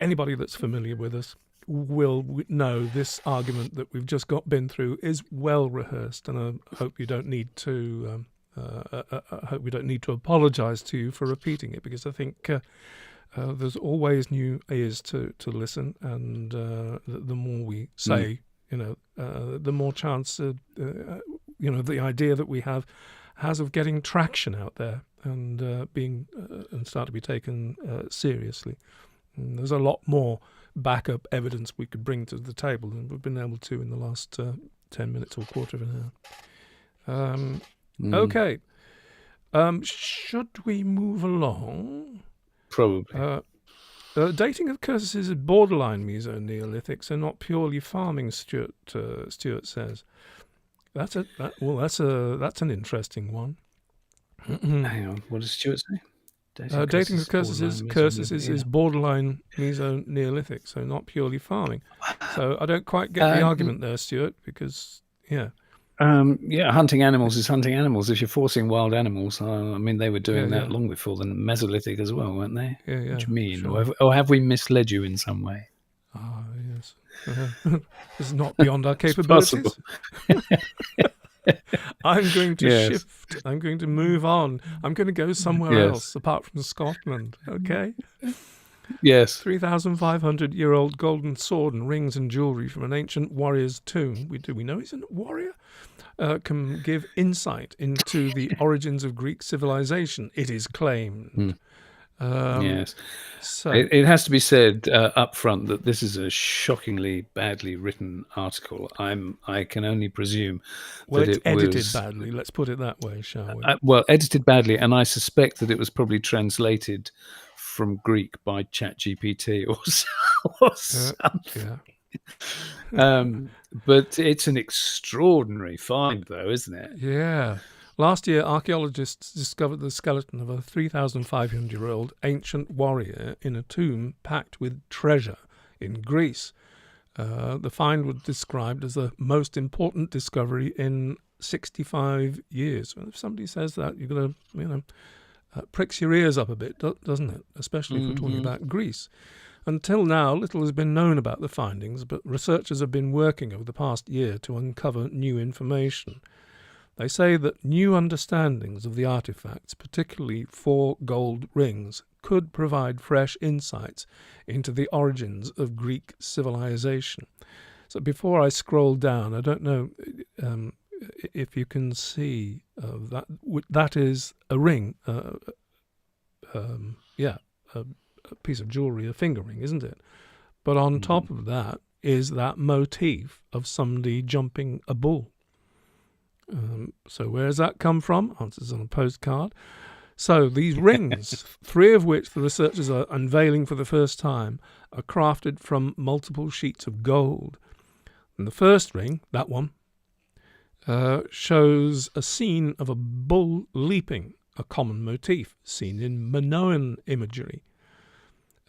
S1: anybody that's familiar with us will know this argument that we've just been through is well rehearsed, and I hope you don't need to. I hope we don't need to apologise to you for repeating it, because I think there's always new ears to listen, and the more we say, the more chance, the idea that we have has of getting traction out there and and start to be taken seriously. And there's a lot more backup evidence we could bring to the table than we've been able to in the last 10 minutes or quarter of an hour. Okay. Should we move along?
S2: Probably.
S1: Dating of curses is borderline Meso-Neolithic, so not purely farming. Stuart says. That's an interesting one.
S2: Hang on, what does Stuart say?
S1: Dating of curses is borderline Meso-Neolithic, so not purely farming. So I don't quite get the argument there, Stuart, because
S2: hunting animals is hunting animals. If you're forcing wild animals, I mean, they were doing that long before the Mesolithic as well, weren't they?
S1: Yeah.
S2: What do you mean?
S1: Sure.
S2: Or have we misled you in some way?
S1: Ah, yes. This is not beyond our capabilities. I'm going to shift. I'm going to move on. I'm going to go somewhere else apart from Scotland. Okay.
S2: Yes.
S1: 3,500-year-old golden sword and rings and jewellery from an ancient warrior's tomb. We know he's a warrior? Can give insight into the origins of Greek civilization, it is claimed.
S2: Yes.
S1: So
S2: it has to be said up front that this is a shockingly badly written article. I can only presume that
S1: it's edited badly. Let's put it that way, shall we?
S2: Edited badly, and I suspect that it was probably translated from Greek by ChatGPT or something. But it's an extraordinary find, though, isn't it?
S1: Yeah. Last year, archaeologists discovered the skeleton of a 3,500-year-old ancient warrior in a tomb packed with treasure in Greece. The find was described as the most important discovery in 65 years. And if somebody says that, you're going to, pricks your ears up a bit, doesn't it? Especially if we're talking about Greece. Until now, little has been known about the findings, but researchers have been working over the past year to uncover new information. They say that new understandings of the artifacts, particularly 4 gold rings, could provide fresh insights into the origins of Greek civilization. So before I scroll down, I don't know if you can see that is a ring, a piece of jewellery, a finger ring, isn't it? But on top of that is that motif of somebody jumping a bull. So where does that come from? Answers on a postcard. So these rings, 3 of which the researchers are unveiling for the first time, are crafted from multiple sheets of gold. And the first ring, that one, shows a scene of a bull leaping, a common motif seen in Minoan imagery.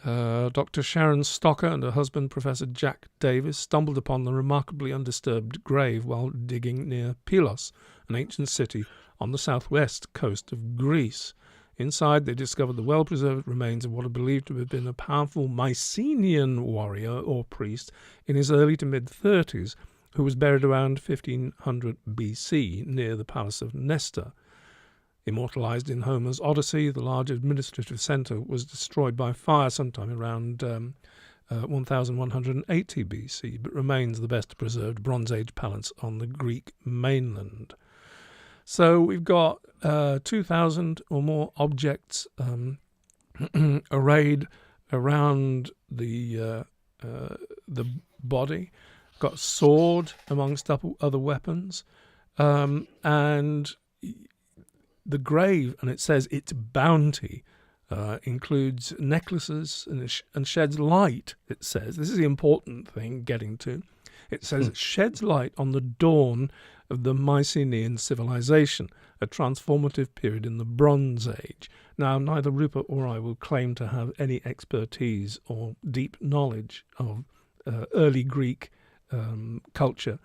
S1: Dr. Sharon Stocker and her husband, Professor Jack Davis, stumbled upon the remarkably undisturbed grave while digging near Pylos, an ancient city on the southwest coast of Greece. Inside, they discovered the well-preserved remains of what are believed to have been a powerful Mycenaean warrior or priest in his early to mid-30s, who was buried around 1500 BC near the palace of Nestor. Immortalized in Homer's Odyssey, the large administrative centre was destroyed by fire sometime around 1180 BC, but remains the best preserved Bronze Age palace on the Greek mainland. So we've got 2,000 or more objects arrayed around the body. Got a sword amongst other weapons, and the grave, and it says its bounty includes necklaces and sheds light, it says. This is the important thing getting to. It says it sheds light on the dawn of the Mycenaean civilization, a transformative period in the Bronze Age. Now, neither Rupert or I will claim to have any expertise or deep knowledge of early Greek culture,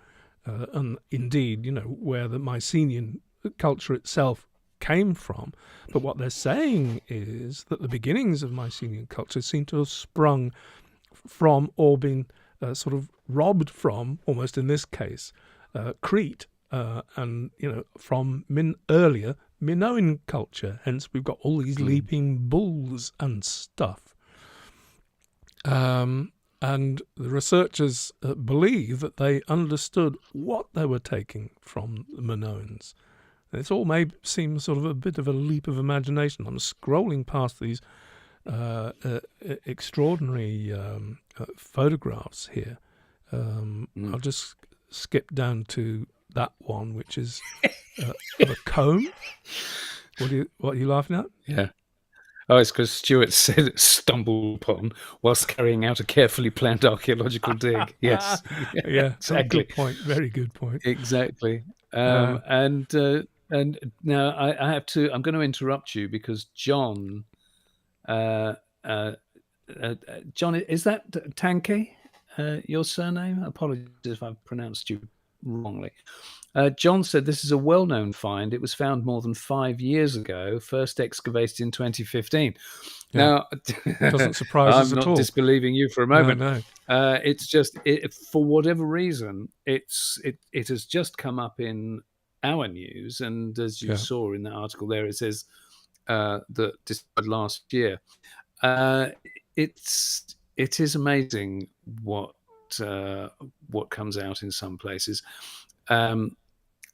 S1: and indeed, where the Mycenaean culture itself came from. But what they're saying is that the beginnings of Mycenaean culture seem to have sprung from or been sort of robbed from, almost in this case, Crete, and from earlier Minoan culture. Hence, we've got all these leaping bulls and stuff. And the researchers believe that they understood what they were taking from the Minoans. It's all may seem sort of a bit of a leap of imagination. I'm scrolling past these extraordinary photographs here. I'll just skip down to that one, which is of a comb. What are you laughing at?
S2: Yeah. Oh, it's because Stuart said stumbled upon whilst carrying out a carefully planned archaeological dig. Yes.
S1: Yeah,
S2: exactly.
S1: Good point. Very good point.
S2: Exactly. And now I have to. I'm going to interrupt you because John. John, is that Tanke? Your surname? Apologies if I've pronounced you wrongly. John said this is a well-known find. It was found more than 5 years ago, first excavated in 2015.
S1: Yeah.
S2: Now,
S1: doesn't surprise us
S2: I'm
S1: at
S2: not
S1: all.
S2: disbelieving you for a moment.
S1: No.
S2: It's just for whatever reason, it has just come up in our news, and as you saw in that article there, it says that discovered last year. It is amazing what comes out in some places.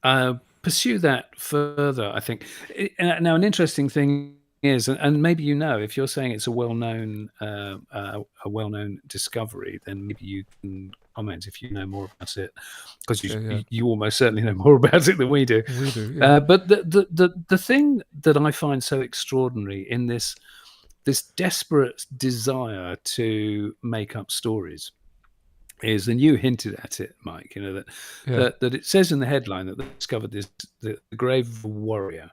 S2: Pursue that further, I think. Now, an interesting thing is, and maybe if you're saying it's a well-known discovery, then maybe you can comment if you know more about it, because you almost certainly know more about it than we do.
S1: We do. Yeah.
S2: But the thing that I find so extraordinary in this desperate desire to make up stories is, and you hinted at it, Mike, that it says in the headline that they discovered the grave of a warrior.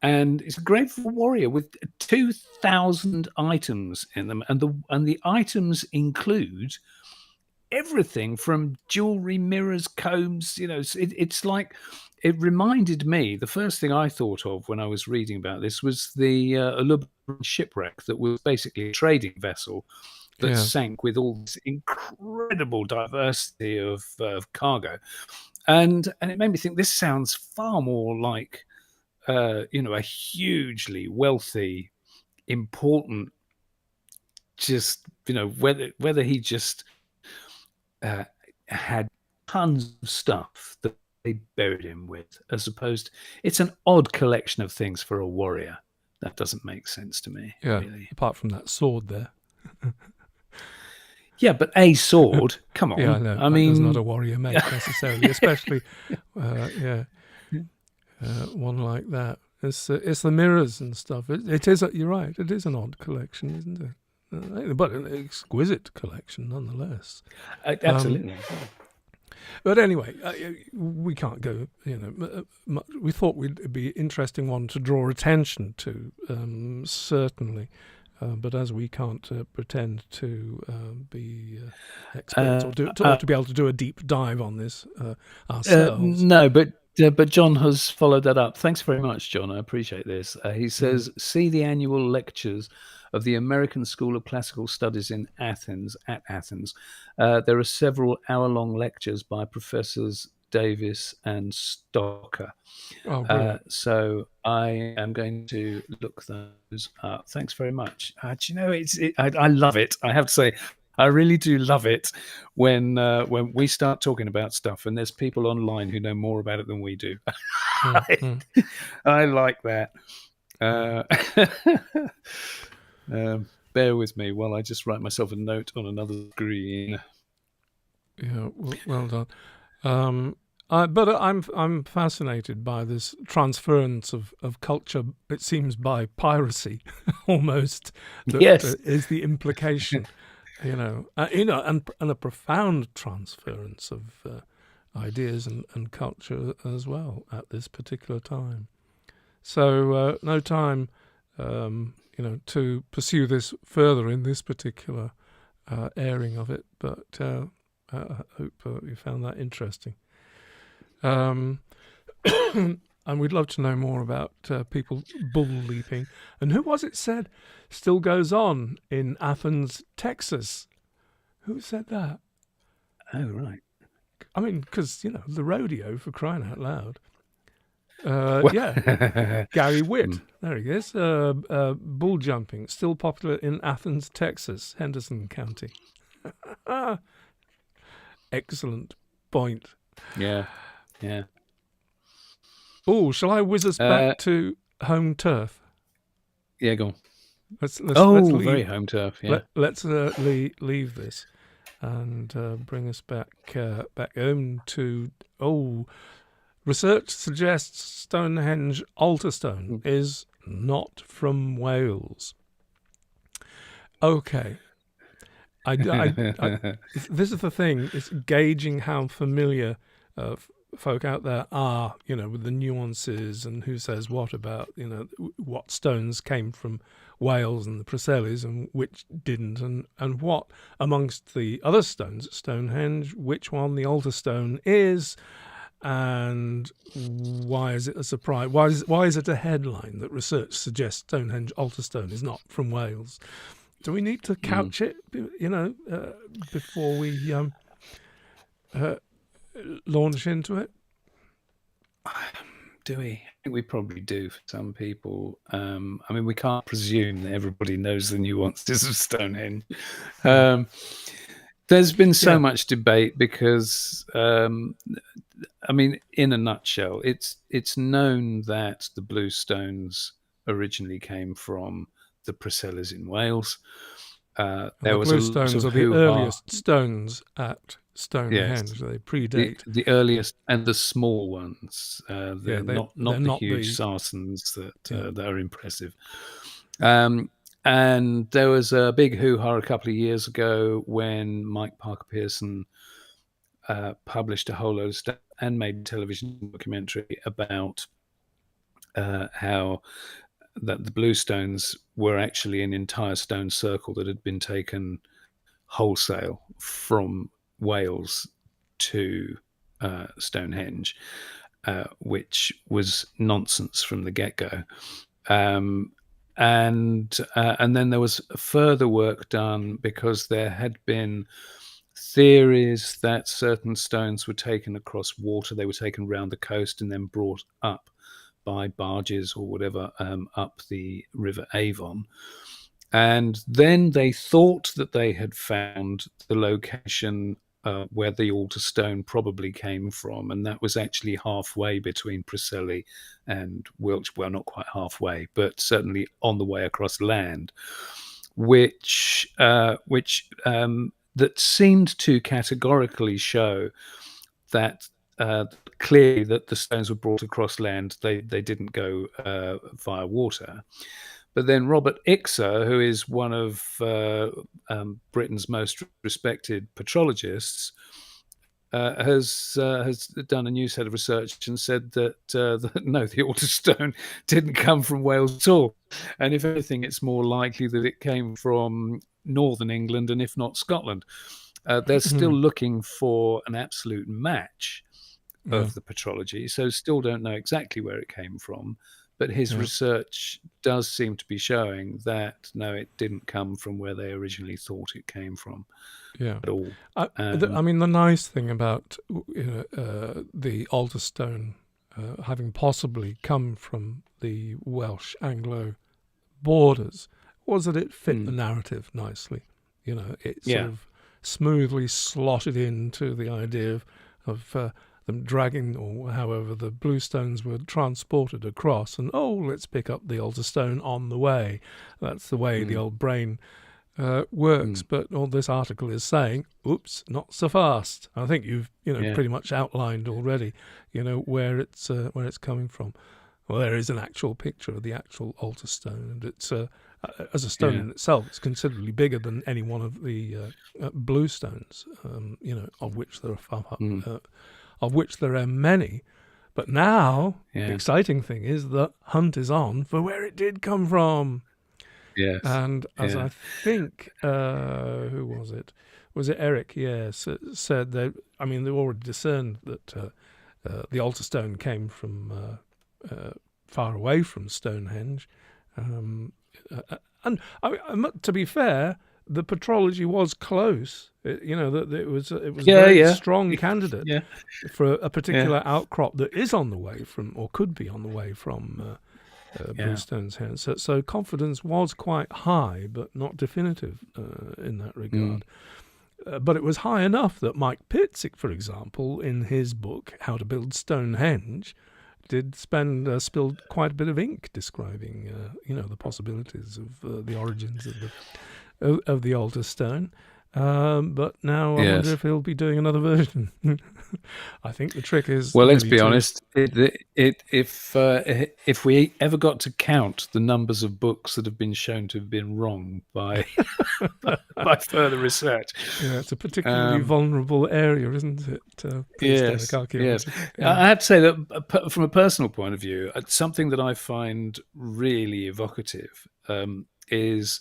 S2: And it's a grave of a warrior with 2,000 items in them. And the items include everything from jewelry, mirrors, combs. It's like, it reminded me, the first thing I thought of when I was reading about this was the Rupert shipwreck that was basically a trading vessel that sank with all this incredible diversity of cargo. And it made me think, this sounds far more like, a hugely wealthy, important, just, whether he just had tons of stuff that they buried him with, as opposed, it's an odd collection of things for a warrior. That doesn't make sense to me.
S1: Yeah,
S2: really.
S1: Apart from that sword there.
S2: Yeah, but a sword, come on.
S1: Yeah, I know.
S2: I mean,
S1: does not a warrior make necessarily, especially, one like that. It's the mirrors and stuff. It is. You're right. It is an odd collection, isn't it? But an exquisite collection, nonetheless.
S2: Absolutely.
S1: But anyway, we can't go. We thought it'd be an interesting one to draw attention to, certainly. But as we can't pretend to be experts or to be able to do a deep dive on this ourselves.
S2: No, but John has followed that up. Thanks very much, John. I appreciate this. He says, see the annual lectures of the American School of Classical Studies in Athens, at Athens. There are several hour-long lectures by Professors Davis and Stocker. So I am going to look those up. Thanks very much. Do you know, I love it. I have to say, I really do love it when we start talking about stuff and there's people online who know more about it than we do. I like that. Bear with me while I just write myself a note on another screen.
S1: Yeah, well done. But I'm fascinated by this transference of culture. It seems by piracy, almost. That is the implication, and a profound transference of ideas and culture as well at this particular time. So no time, to pursue this further in this particular airing of it. But I hope you found that interesting. And we'd love to know more about people bull leaping. And who was it said still goes on in Athens, Texas? Who said that?
S2: Oh, right.
S1: I mean, because, the rodeo, for crying out loud. Gary Witt. There he is. Bull jumping, still popular in Athens, Texas, Henderson County. Excellent point.
S2: Yeah.
S1: Oh, shall I whiz us
S2: Uh,
S1: back to home turf?
S2: yeah, go on.
S1: Let's
S2: Very
S1: leave
S2: home turf. Yeah.
S1: let's leave this and bring us back home to research suggests Stonehenge altar stone is not from Wales. Okay. This is the thing. It's gauging how familiar folk out there are, with the nuances and who says what about, what stones came from Wales and the Presellis and which didn't, and what amongst the other stones at Stonehenge, which one the altar stone is, and why is it a surprise? Why is it a headline that research suggests Stonehenge altar stone is not from Wales? Do we need to couch it, before we launch into it?
S2: Do we? I think we probably do for some people. I mean, we can't presume that everybody knows the nuances of Stonehenge. There's been so much debate because, I mean, in a nutshell, it's known that the blue stones originally came from the Presellis in Wales.
S1: The blue stones are the earliest stones at Stonehenge. Yes, they predate
S2: the earliest and the small ones. They're not the huge sarsens that are impressive. And there was a big hoo-ha a couple of years ago when Mike Parker Pearson published a whole load of stuff and made a television documentary about how that the blue stones were actually an entire stone circle that had been taken wholesale from Wales to Stonehenge, which was nonsense from the get-go. And then there was further work done because there had been theories that certain stones were taken across water. They were taken around the coast and then brought up by barges or whatever up the River Avon. And then they thought that they had found the location where the altar stone probably came from, and that was actually halfway between Preseli and Wiltshire. Well, not quite halfway, but certainly on the way across land, which that seemed to categorically show that clearly that the stones were brought across land. They didn't go via water. But then Robert Ixer, who is one of Britain's most respected petrologists, has done a new set of research and said that no, the altar stone didn't come from Wales at all. And if anything, it's more likely that it came from northern England and if not Scotland. They're still looking for an absolute match of the petrology, so still don't know exactly where it came from. But his research does seem to be showing that, no, it didn't come from where they originally thought it came from at all.
S1: I mean, the nice thing about the altar stone having possibly come from the Welsh Anglo borders was that it fit the narrative nicely. It sort of smoothly slotted into the idea of them dragging, or however the blue stones were transported across, and let's pick up the altar stone on the way. That's the way the old brain works. But all this article is saying, oops, not so fast. I think you've pretty much outlined already where it's coming from. Well, there is an actual picture of the actual altar stone, and it's as a stone in itself, it's considerably bigger than any one of the blue stones, of which there are of which there are many. But now, the exciting thing is that hunt is on for where it did come from.
S2: Yes.
S1: And as I think, who was it? Was it Eric? Yes, said that. I mean, they already discerned that the altar stone came from far away from Stonehenge, and to be fair, the petrology was close. That it was a very strong candidate for a particular outcrop that is on the way from, or could be on the way from, Blue Stonehenge. So confidence was quite high, but not definitive in that regard. But it was high enough that Mike Pitts, for example, in his book How to Build Stonehenge, did spilled quite a bit of ink describing, the possibilities of the origins of the altar stone. But now I wonder
S2: Yes.
S1: if he'll be doing another version. I think the trick is.
S2: Well, let's
S1: really
S2: be
S1: to-
S2: honest. If we ever got to count the numbers of books that have been shown to have been wrong by by further research,
S1: Yeah, it's a particularly vulnerable area, isn't it? Prehistoric
S2: yes,
S1: archaeology.
S2: I have to say that from a personal point of view, something that I find really evocative is.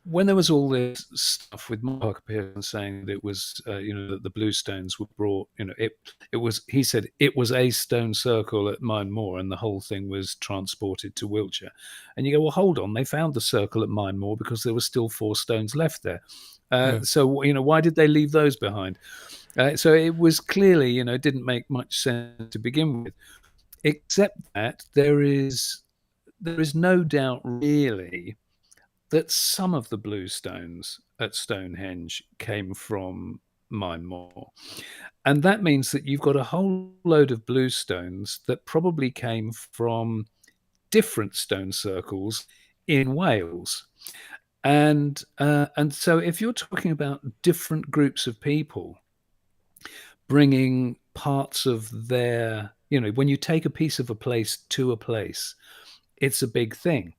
S2: When there was all this stuff with Mark Parker Pearson saying that it was, that the blue stones were brought, it was, he said it was a stone circle at Mine Moor and the whole thing was transported to Wiltshire. And you go, well, hold on, they found the circle at Mine Moor because there were still 4 stones left there. So, why did they leave those behind? So it was clearly, it didn't make much sense to begin with, except that there is no doubt really that some of the blue stones at Stonehenge came from Mine Moor. And that means that you've got a whole load of blue stones that probably came from different stone circles in Wales. And so if you're talking about different groups of people bringing parts of their, when you take a piece of a place to a place, it's a big thing.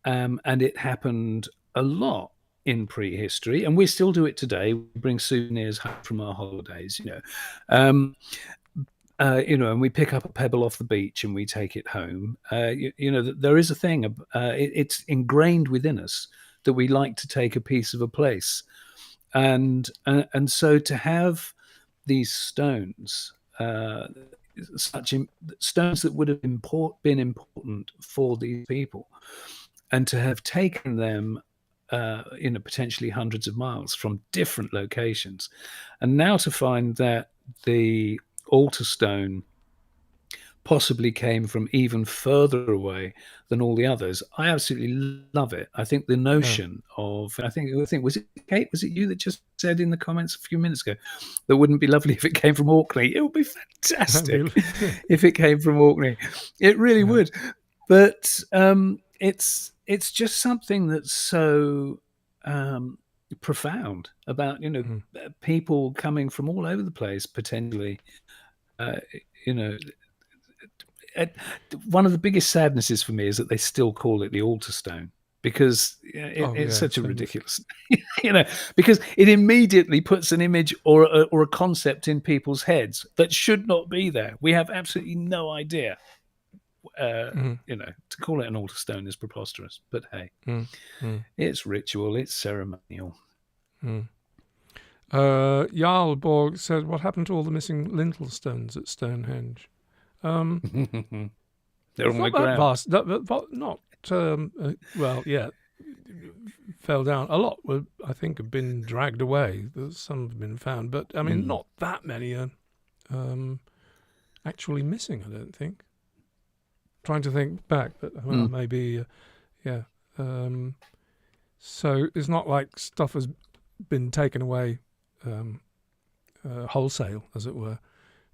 S2: And it happened a lot in prehistory, and we still do it today. We bring souvenirs home from our holidays, and we pick up a pebble off the beach and we take it home. There is a thing. It's ingrained within us that we like to take a piece of a place, and so to have these stones. Stones that would have been important for these people, and to have taken them, potentially hundreds of miles from different locations, and now to find that the altar stone possibly came from even further away than all the others, I absolutely love it. I think the notion of, I think was it Kate? Was it you that just said in the comments a few minutes ago that wouldn't be lovely if it came from Orkney? It would be fantastic if it came from Orkney. It really would. But it's just something that's so profound about people coming from all over the place potentially. One of the biggest sadnesses for me is that they still call it the altar stone, because it's such a ridiculous, because it immediately puts an image or a concept in people's heads that should not be there. We have absolutely no idea. To call it an altar stone is preposterous, but hey, it's ritual, it's ceremonial.
S1: Jarl Borg said, "What happened to all the missing lintel stones at Stonehenge?"
S2: They're on the
S1: ground. Fell down. A lot were, I think, have been dragged away. Some have been found, but I mean, not that many are actually missing. I don't think. Trying to think back, but maybe, so it's not like stuff has been taken away wholesale, as it were,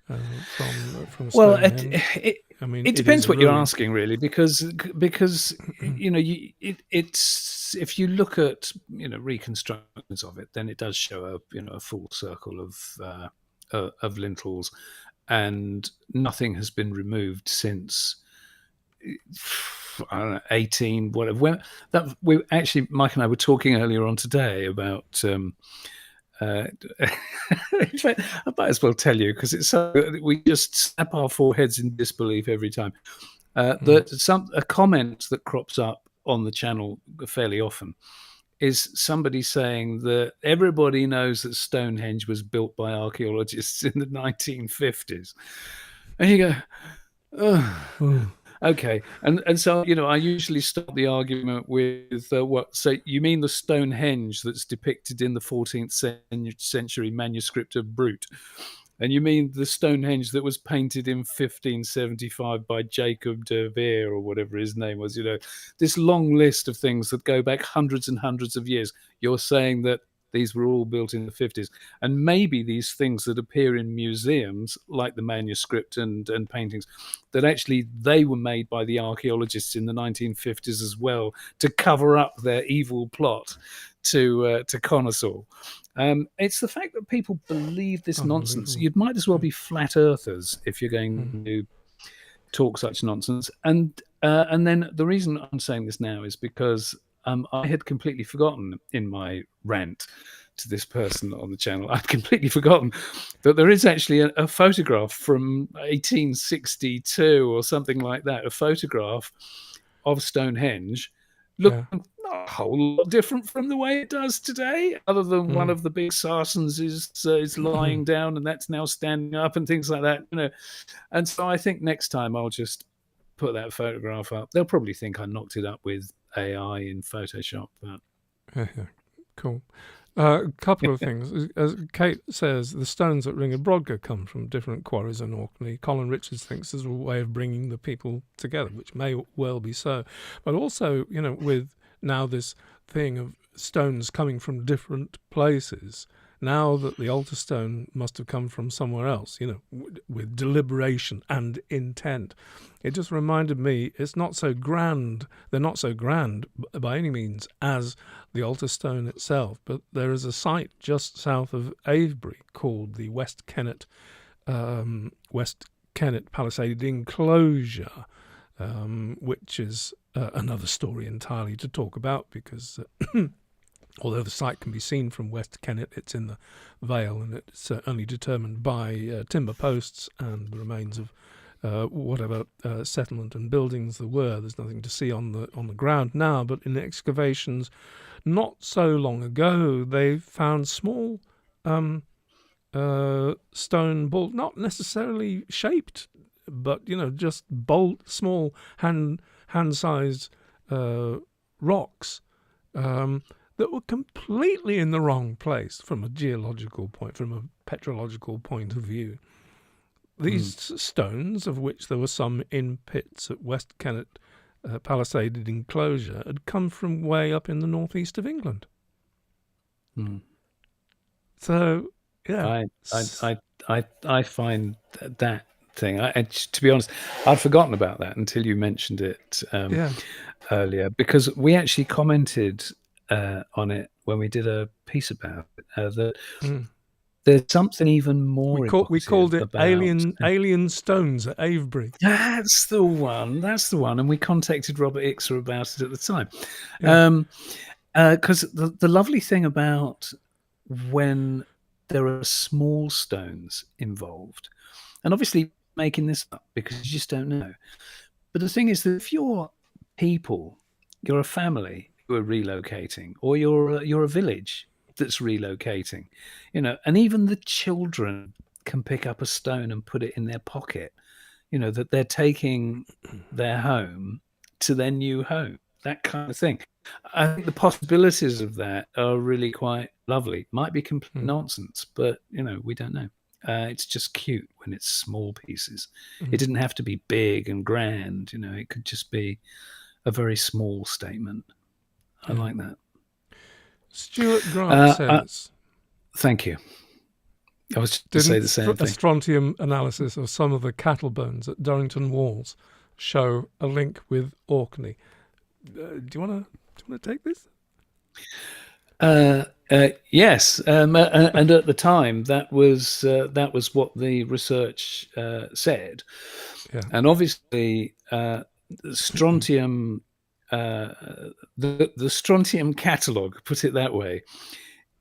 S1: from Stonehenge.
S2: Well, it depends what you're asking, really, because it's, if you look at reconstructions of it, then it does show a full circle of lintels, and nothing has been removed since. I don't know, 18, whatever. Mike and I were talking earlier on today about. In fact, I might as well tell you, because it's so we just snap our foreheads in disbelief every time. That a comment that crops up on the channel fairly often is somebody saying that everybody knows that Stonehenge was built by archaeologists in the 1950s, and you go, oh. Okay, and so I usually start the argument with what? So you mean the Stonehenge that's depicted in the 14th century manuscript of Brut, and you mean the Stonehenge that was painted in 1575 by Jacob de Vere or whatever his name was? This long list of things that go back hundreds and hundreds of years. You're saying that these were all built in the 50s. And maybe these things that appear in museums, like the manuscript and paintings, that actually they were made by the archaeologists in the 1950s as well, to cover up their evil plot to con us all. It's the fact that people believe this nonsense. You might as well be flat earthers if you're going to talk such nonsense. And then the reason I'm saying this now is because I had completely forgotten in my rant to this person on the channel, I'd completely forgotten that there is actually a photograph from 1862 or something like that, a photograph of Stonehenge looking not a whole lot different from the way it does today, other than one of the big sarsens is lying down and that's now standing up and things like that, you know. And so I think next time I'll just put that photograph up. They'll probably think I knocked it up with AI in Photoshop. But
S1: cool. A couple of things. As Kate says, the stones at Ring of Brodgar come from different quarries in Orkney. Colin Richards thinks there's a way of bringing the people together, which may well be so. But also, you know, with now this thing of stones coming from different places, now that the altar stone must have come from somewhere else, you know, with deliberation and intent. It just reminded me, it's not so grand, they're not so grand by any means as the altar stone itself, but there is a site just south of Avebury called the West Kennet Palisaded Enclosure, which is another story entirely to talk about, because although the site can be seen from West Kennet, it's in the Vale, and it's only determined by timber posts and the remains of whatever settlement and buildings there were. There's nothing to see on the ground now, but in excavations not so long ago, they found small stone balls, not necessarily shaped, but you know, just small hand-sized rocks. That were completely in the wrong place from a geological point, from a petrological point of view. These stones, of which there were some in pits at West Kennet Palisaded Enclosure, had come from way up in the northeast of England. So, yeah,
S2: I find that thing. To be honest, I'd forgotten about that until you mentioned it earlier, because we actually commented on it when we did a piece about it, that there's something even more.
S1: We called it alien stones at Avebury.
S2: That's the one. And we contacted Robert Ixer about it at the time, because the lovely thing about when there are small stones involved, and obviously making this up because you just don't know, but the thing is that if you're a family who are relocating, or you're a village that's relocating, you know, and even the children can pick up a stone and put it in their pocket, you know, that they're taking their home to their new home, that kind of thing. I think the possibilities of that are really quite lovely. Might be complete nonsense, but you know, we don't know. It's just cute when it's small pieces. It didn't have to be big and grand, you know, it could just be a very small statement. I like that.
S1: Stuart Grant says...
S2: thank you. I was just to say the same thing.
S1: A strontium analysis of some of the cattle bones at Durrington Walls show a link with Orkney. Do you want to take this?
S2: Yes, and at the time that was what the research said, and obviously strontium. The strontium catalogue, put it that way,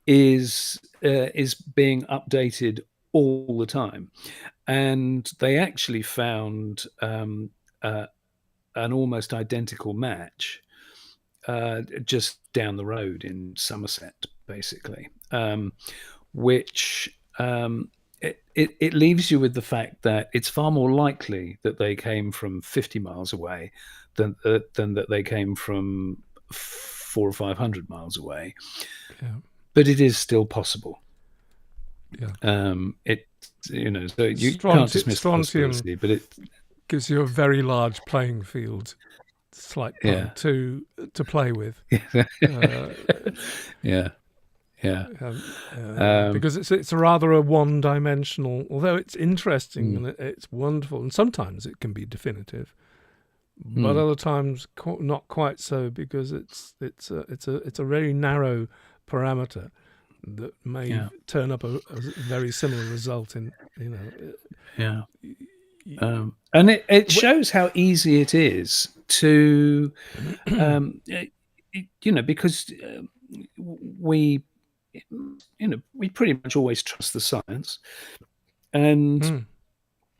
S2: is being updated all the time, and they actually found an almost identical match just down the road in Somerset, basically, which it leaves you with the fact that it's far more likely that they came from 50 miles away than that they came from 400 or 500 miles away. But it is still possible. It, you know, so you can't dismiss the possibility, but it
S1: gives you a very large playing field, slight to play with.
S2: Yeah. Um,
S1: Because it's a rather a one-dimensional, although it's interesting and it's wonderful, and sometimes it can be definitive, but other times not quite so, because it's a very narrow parameter that may turn up a very similar result in, you know.
S2: Yeah. And it shows how easy it is to, you know, because we pretty much always trust the science, and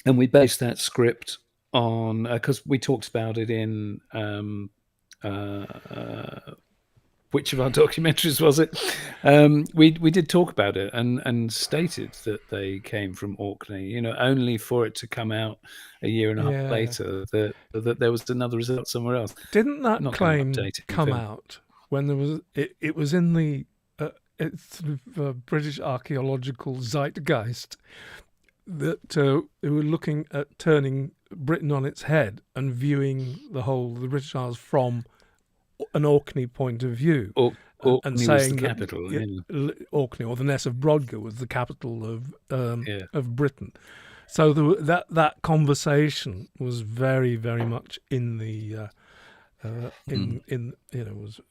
S2: we base that script on, because we talked about it in which of our documentaries was it? We did talk about it and stated that they came from Orkney, you know, only for it to come out a year and a half later that there was another result somewhere else.
S1: Didn't that claim come out when there was it was in the British archaeological zeitgeist that they were looking at turning Britain on its head and viewing the British Isles from an Orkney point of view,
S2: Orkney
S1: and
S2: was
S1: saying
S2: the capital.
S1: Orkney, or the Ness of Brodgar, was the capital of Britain. So that conversation was very, very much in the was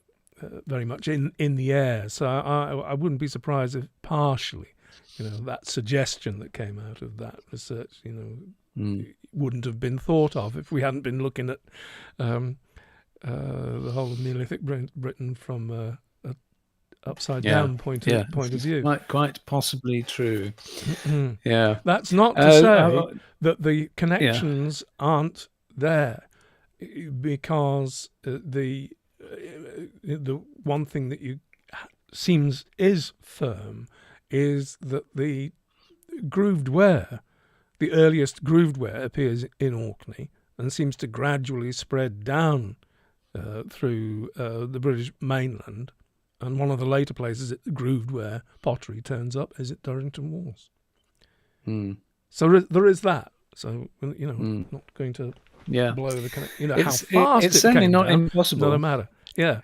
S1: very much in the air. So I wouldn't be surprised if partially, you know, that suggestion that came out of that research, you know, wouldn't have been thought of if we hadn't been looking at the whole of Neolithic Britain from a upside down point of view.
S2: Quite possibly true. Yeah,
S1: that's not to say that the connections aren't there, because the one thing that seems is firm is that the grooved ware, the earliest grooved ware, appears in Orkney and seems to gradually spread down through the British mainland, and one of the later places grooved ware pottery turns up is at Durrington Walls. So there is that. So, you know, not going to blow the connection. You know, how fast
S2: it's certainly not
S1: down,
S2: impossible.
S1: Not a matter. Yeah,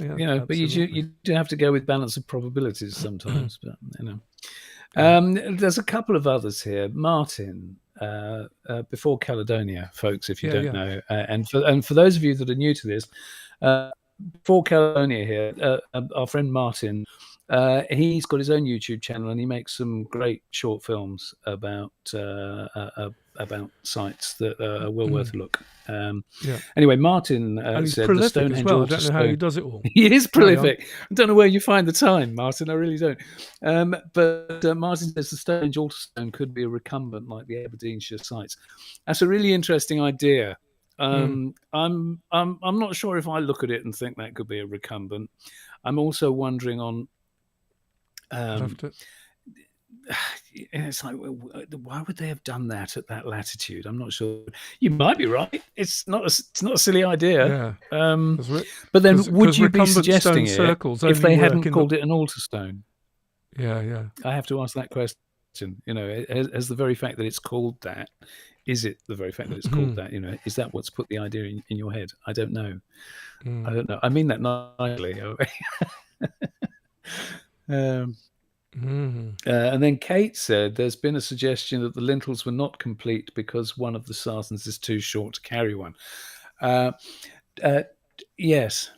S2: you know, but you do have to go with balance of probabilities sometimes. But you know, there's a couple of others here. Martin, before Caledonia, folks, if you don't know, and for those of you that are new to this, before Caledonia here, our friend Martin, he's got his own YouTube channel and he makes some great short films about sites that are well worth a look. Anyway, Martin said
S1: prolific
S2: the Stonehenge
S1: as well. I don't know how he does it all.
S2: He is prolific. I don't know where you find the time, Martin. I really don't. But Martin says the Stonehenge Altarstone could be a recumbent like the Aberdeenshire sites. That's a really interesting idea. I'm not sure if I look at it and think that could be a recumbent. I'm also wondering on. It's like, why would they have done that at that latitude? I'm not sure. You might be right. It's not a silly idea. But then, would you be suggesting it if they hadn't called it an altar stone?
S1: Yeah.
S2: I have to ask that question. You know, as the very fact that it's called that, is it the very fact that it's called that? You know, is that what's put the idea in your head? I don't know. I don't know. I mean that nicely. And then Kate said there's been a suggestion that the lintels were not complete because one of the sartans is too short to carry one. Yes,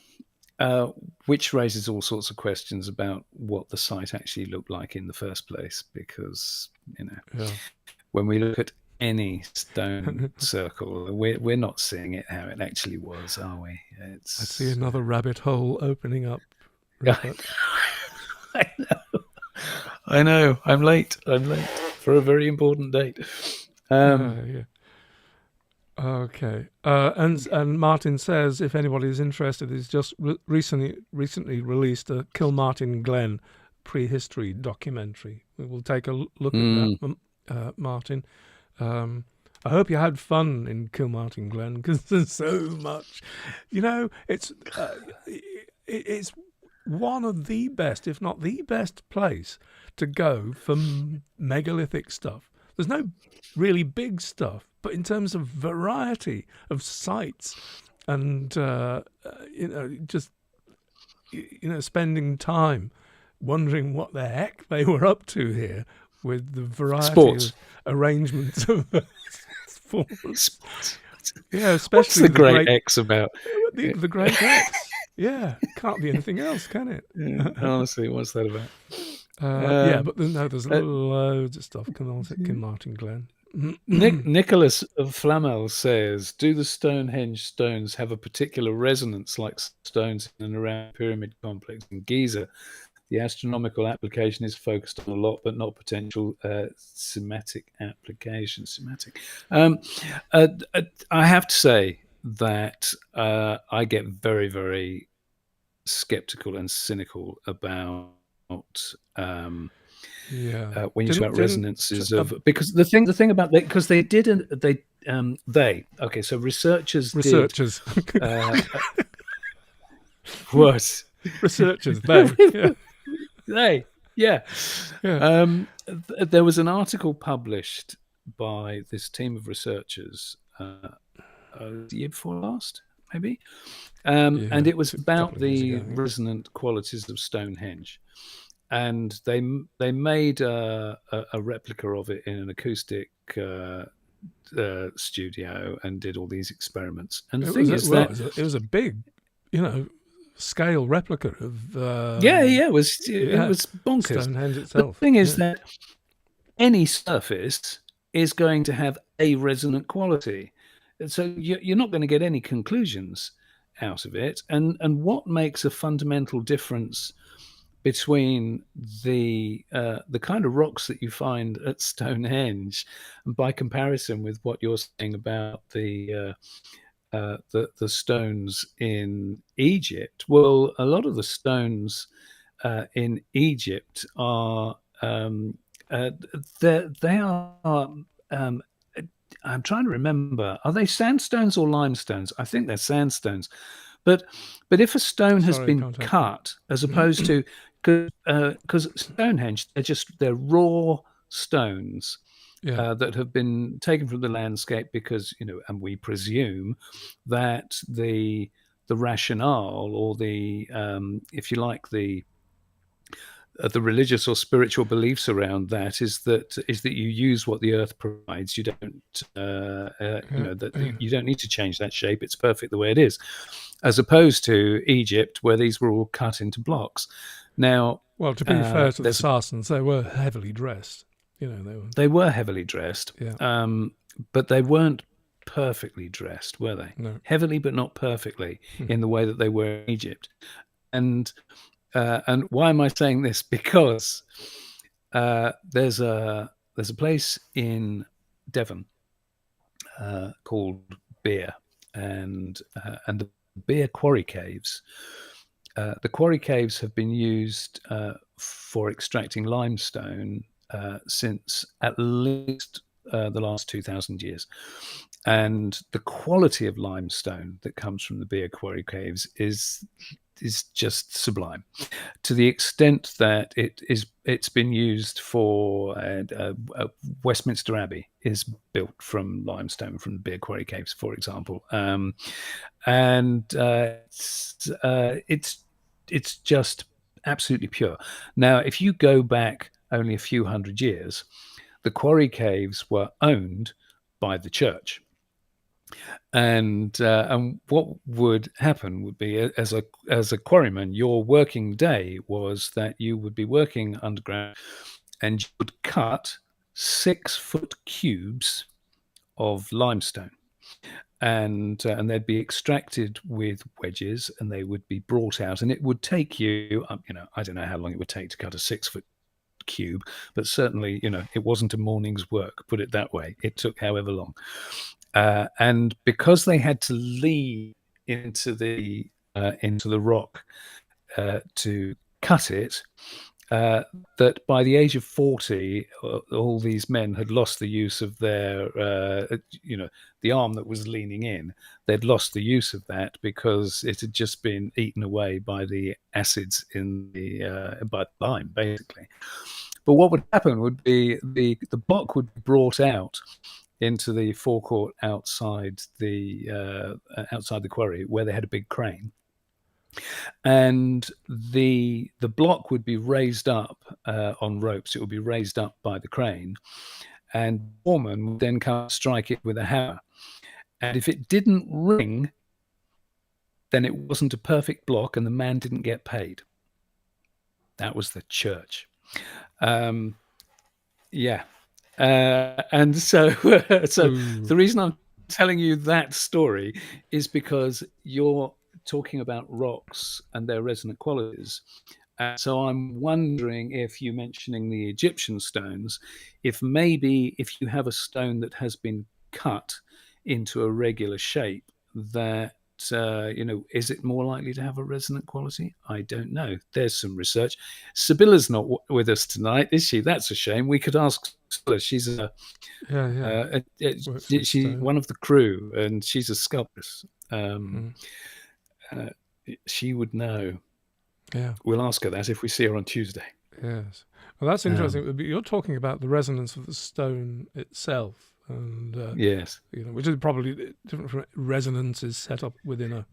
S2: which raises all sorts of questions about what the site actually looked like in the first place, because, you know, when we look at any stone circle, we're not seeing it how it actually was, are we?
S1: I see another rabbit hole opening up, Rupert.
S2: I know. I'm late for a very important date.
S1: Okay. And Martin says, if anybody is interested, he's just recently released a Kilmartin Glen prehistory documentary. We will take a look at that, Martin. I hope you had fun in Kilmartin Glen, because there's so much. You know, it's one of the best, if not the best place to go for megalithic stuff. There's no really big stuff, but in terms of variety of sites and, you know, just, you know, spending time wondering what the heck they were up to here with the variety
S2: Sports.
S1: of arrangements of forms.
S2: Sports.
S1: Yeah,
S2: What's
S1: especially
S2: the
S1: the
S2: great
S1: great
S2: X about?
S1: the great X. Yeah, can't be anything else, can it?
S2: Yeah, honestly, what's that about?
S1: Yeah, but there's
S2: uh,
S1: loads of stuff. Come on, Kim Martin Glen.
S2: Nicholas of Flamel says, do the Stonehenge stones have a particular resonance like stones in and around Pyramid Complex in Giza? The astronomical application is focused on a lot, but not potential semantic application. I have to say that I get very, very skeptical and cynical about
S1: Yeah,
S2: when you talk about resonances
S1: uh,
S2: of, because the thing about that, because they didn't they okay, so researchers did
S1: researchers,
S2: uh, what
S1: researchers, they, yeah,
S2: they yeah.
S1: yeah.
S2: There was an article published by this team of researchers the year before last, maybe, and
S1: Yeah,
S2: it was
S1: a
S2: about
S1: couple of years
S2: the
S1: ago, I think.
S2: resonant qualities of Stonehenge, and they made a replica of it in an acoustic studio and did all these experiments. And the
S1: It was
S2: thing
S1: a,
S2: is
S1: well,
S2: that
S1: it was a big, you know, scale replica of
S2: yeah, it
S1: yeah,
S2: was bonkers.
S1: Stonehenge
S2: But the
S1: itself.
S2: thing is
S1: Yeah,
S2: that any surface is going to have a resonant quality, so you're not going to get any conclusions out of it. And what makes a fundamental difference between the kind of rocks that you find at Stonehenge, and by comparison with what you're saying about the stones in Egypt, well, a lot of the stones in Egypt are uh, they are. Um, I'm trying to remember. Are they sandstones or limestones? I think they're sandstones. But if a stone has
S1: sorry,
S2: been
S1: can't help you.
S2: cut, as opposed to, because Stonehenge, they're raw stones
S1: Yeah,
S2: that have been taken from the landscape, because and we presume that the rationale, or the if you like, the religious or spiritual beliefs around that is that you use what the earth provides. You don't
S1: yeah,
S2: that
S1: yeah.
S2: you don't need to change that shape. It's perfect the way it is, as opposed to Egypt, where these were all cut into blocks. Now,
S1: Well, to be fair to the
S2: there's
S1: Sarsens, they were heavily dressed. You know, they were.
S2: they were heavily dressed,
S1: Yeah,
S2: but they weren't perfectly dressed, were they?
S1: no.
S2: Heavily, but not perfectly, in the way that they were in Egypt. And why am I saying this? Because there's a place in Devon called Beer, and the Beer Quarry Caves. The quarry caves have been used for extracting limestone since at least the last 2,000 years. And the quality of limestone that comes from the Beer Quarry Caves is just sublime, to the extent that it's been used for Westminster Abbey is built from limestone from the Beer Quarry Caves, for example, and it's just absolutely pure. Now, if you go back only a few hundred years, the quarry caves were owned by the church. And what would happen would be, as a quarryman, your working day was that you would be working underground, and you would cut 6-foot cubes of limestone, and they'd be extracted with wedges, and they would be brought out, and it would take you, I don't know how long it would take to cut a 6-foot cube, but certainly, it wasn't a morning's work, put it that way. It took however long. And because they had to lean into the rock to cut it, that by the age of 40, all these men had lost the use of their, the arm that was leaning in. They'd lost the use of that because it had just been eaten away by the acids in by lime, basically. But what would happen would be the block would be brought out into the forecourt outside the quarry, where they had a big crane, and the block would be raised up on ropes. It would be raised up by the crane, and the foreman would then come and strike it with a hammer. And if it didn't ring, then it wasn't a perfect block, and the man didn't get paid. That was the church. Yeah. And so the reason I'm telling you that story is because you're talking about rocks and their resonant qualities. So I'm wondering if you mentioning the Egyptian stones, if maybe if you have a stone that has been cut into a regular shape, that is it more likely to have a resonant quality? I don't know. There's some research. Sibylla's not with us tonight, is she? That's a shame. We could ask Sibylla. She's she's one of the crew, and she's a sculptress. She would know.
S1: Yeah,
S2: we'll ask her that if we see her on Tuesday.
S1: Yes. Well, that's interesting. You're talking about the resonance of the stone itself, and
S2: yes,
S1: which is probably different from resonances set up within a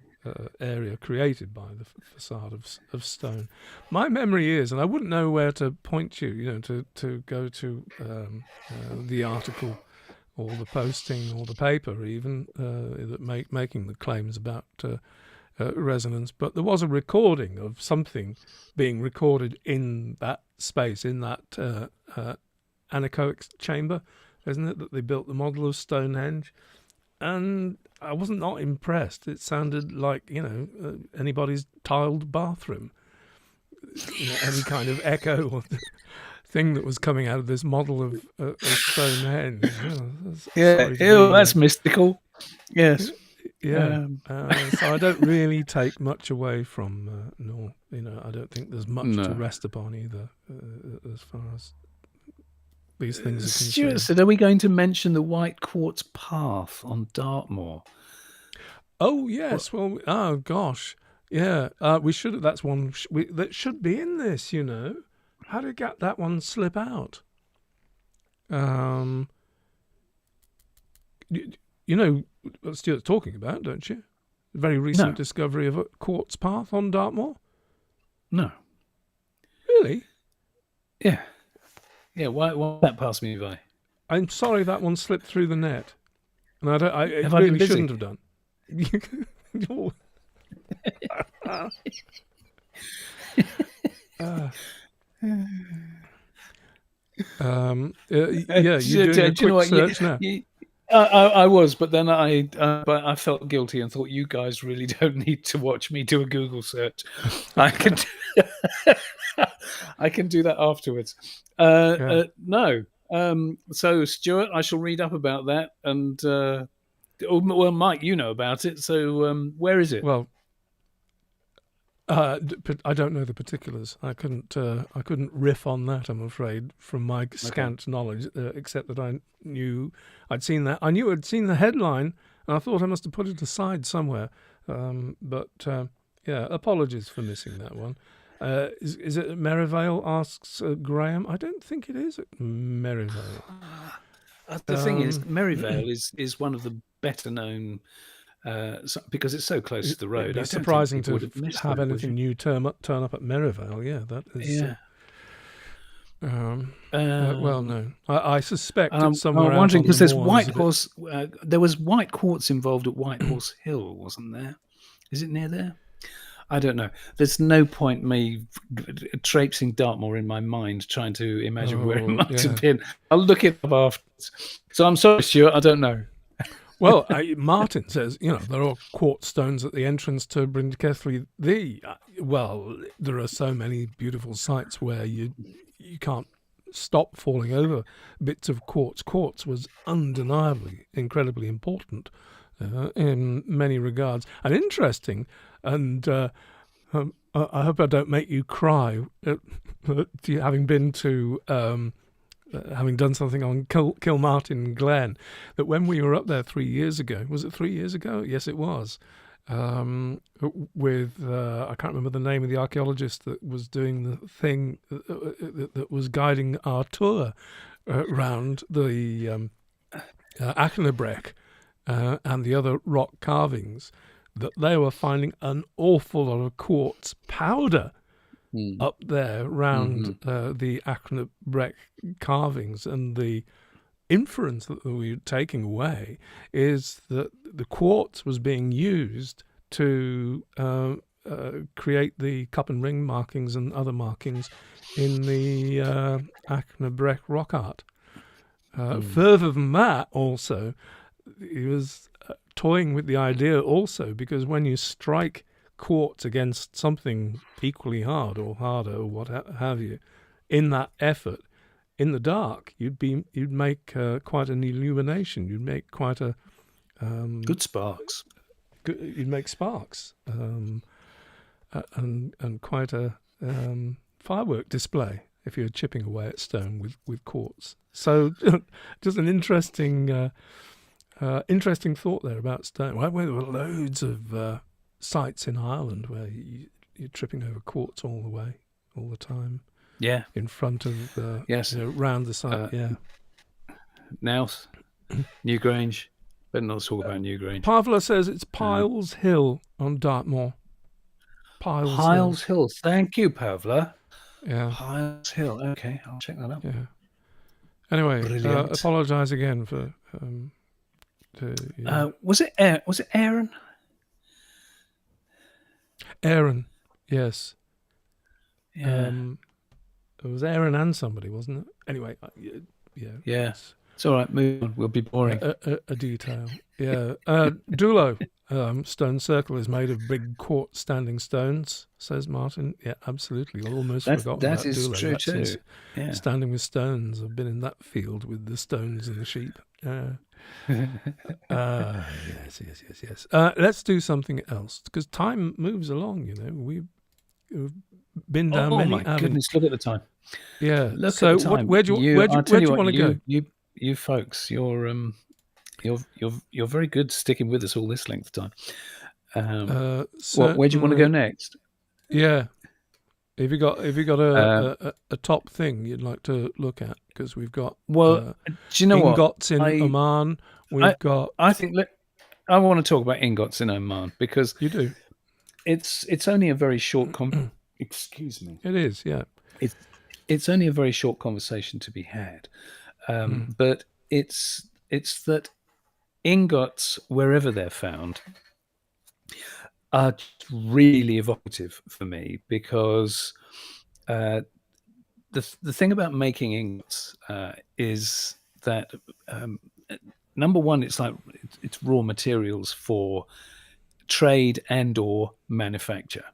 S1: area created by the facade of stone. My memory is, and I wouldn't know where to point you, to go to the article or the posting or the paper even that making the claims about resonance, but there was a recording of something being recorded in that space, in that anechoic chamber, isn't it, that they built the model of Stonehenge. And I wasn't not impressed. It sounded like, anybody's tiled bathroom. Any kind of echo or thing that was coming out of this model of Stonehenge.
S2: That's mystical. Yes.
S1: Yeah. So I don't really take much away from, I don't think there's much to rest upon either, as far as these things are concerned.
S2: Stuart said, are we going to mention the white quartz path on Dartmoor?
S1: Oh, yes. Well, oh, gosh. Yeah, we should. That's one that should be in this, How did that one slip out? You know what Stuart's talking about, don't you? A very recent discovery of a quartz path on Dartmoor?
S2: No.
S1: Really?
S2: Yeah. Yeah, why that passed me by?
S1: I'm sorry that one slipped through the net. And it
S2: I
S1: really
S2: been
S1: shouldn't have done. You're doing a quick search now.
S2: I was, but then I felt guilty and thought, you guys really don't need to watch me do a Google search. I can do that afterwards. No. So, Stuart, I shall read up about that. And well, Mike, you know about it. So, where is it?
S1: Well, I don't know the particulars. I couldn't riff on that, I'm afraid, from my scant knowledge, except that I knew I'd seen that. I knew I'd seen the headline, and I thought I must have put it aside somewhere. Apologies for missing that one. Is it at Merivale, asks Graham? I don't think it is at Merivale.
S2: The thing is, Merivale is one of the better known... because it's so close to the road.
S1: It's surprising to have anything new turn up at Merivale. Yeah, that is. Well, no, I suspect it's somewhere.
S2: I'm wondering because there's White Horse. There was white quartz involved at White Horse Hill, wasn't there? Is it near there? I don't know. There's no point me traipsing Dartmoor in my mind trying to imagine where it might have been. I'll look it up afterwards. So I'm sorry, Stuart. I don't know.
S1: Well, Martin says, there are quartz stones at the entrance to Brindkethly. Well, there are so many beautiful sites where you can't stop falling over bits of quartz. Quartz was undeniably incredibly important in many regards. And interesting, and I hope I don't make you cry, having been to... having done something on Kilmartin Glen, that when we were up there 3 years ago, was it 3 years ago? Yes, it was. With I can't remember the name of the archaeologist that was doing the thing that was guiding our tour around the Achnebrek and the other rock carvings. that they were finding an awful lot of quartz powder up there around the Achnebrek carvings, and the inference that we were taking away is that the quartz was being used to create the cup and ring markings and other markings in the Achnebrek rock art. Further than that, also, he was toying with the idea also, because when you strike quartz against something equally hard or harder or what have you, in that effort, in the dark, you'd make quite an illumination. You'd make quite a
S2: good sparks.
S1: You'd make sparks, and quite a firework display if you're chipping away at stone with quartz. So, just an interesting thought there about stone. Well, there were loads of sites in Ireland where you're tripping over quartz all the way, all the time.
S2: Yeah,
S1: in front of
S2: yes,
S1: round the site.
S2: Naus, Newgrange. Better not talk about Newgrange.
S1: Pavla says it's Piles Hill on Dartmoor.
S2: Piles Hill. Thank you, Pavla.
S1: Yeah.
S2: Piles Hill. Okay, I'll check that out.
S1: Yeah. Anyway, apologise again for.
S2: Was it Aaron?
S1: Aaron, yes.
S2: Yeah.
S1: It was Aaron and somebody, wasn't it? Anyway, yeah.
S2: Yes. It's all right. Move on. We'll be boring.
S1: A detail. Yeah. Dulo. Stone Circle is made of big quartz standing stones, says Martin. Yeah, absolutely. I almost forgot
S2: that
S1: about
S2: is
S1: Dulo.
S2: true too. Yeah.
S1: Standing with stones. I've been in that field with the stones and the sheep. Yes. Let's do something else, because time moves along. We've been down many.
S2: Oh my goodness! Look at the time.
S1: Yeah.
S2: Look
S1: so
S2: at the time.
S1: where do you want to go?
S2: You folks, you're very good sticking with us all this length of time. Where do you want to go next?
S1: Yeah. Have you got a top thing you'd like to look at? Because we've got
S2: do you know
S1: ingots in Oman.
S2: I think I want to talk about ingots in Oman, because
S1: you do.
S2: It's only a very short excuse me.
S1: It is, yeah.
S2: It's only a very short conversation to be had, but it's that ingots, wherever they're found, are really evocative for me, because the thing about making ingots is that number one, it's raw materials for trade and or manufacture.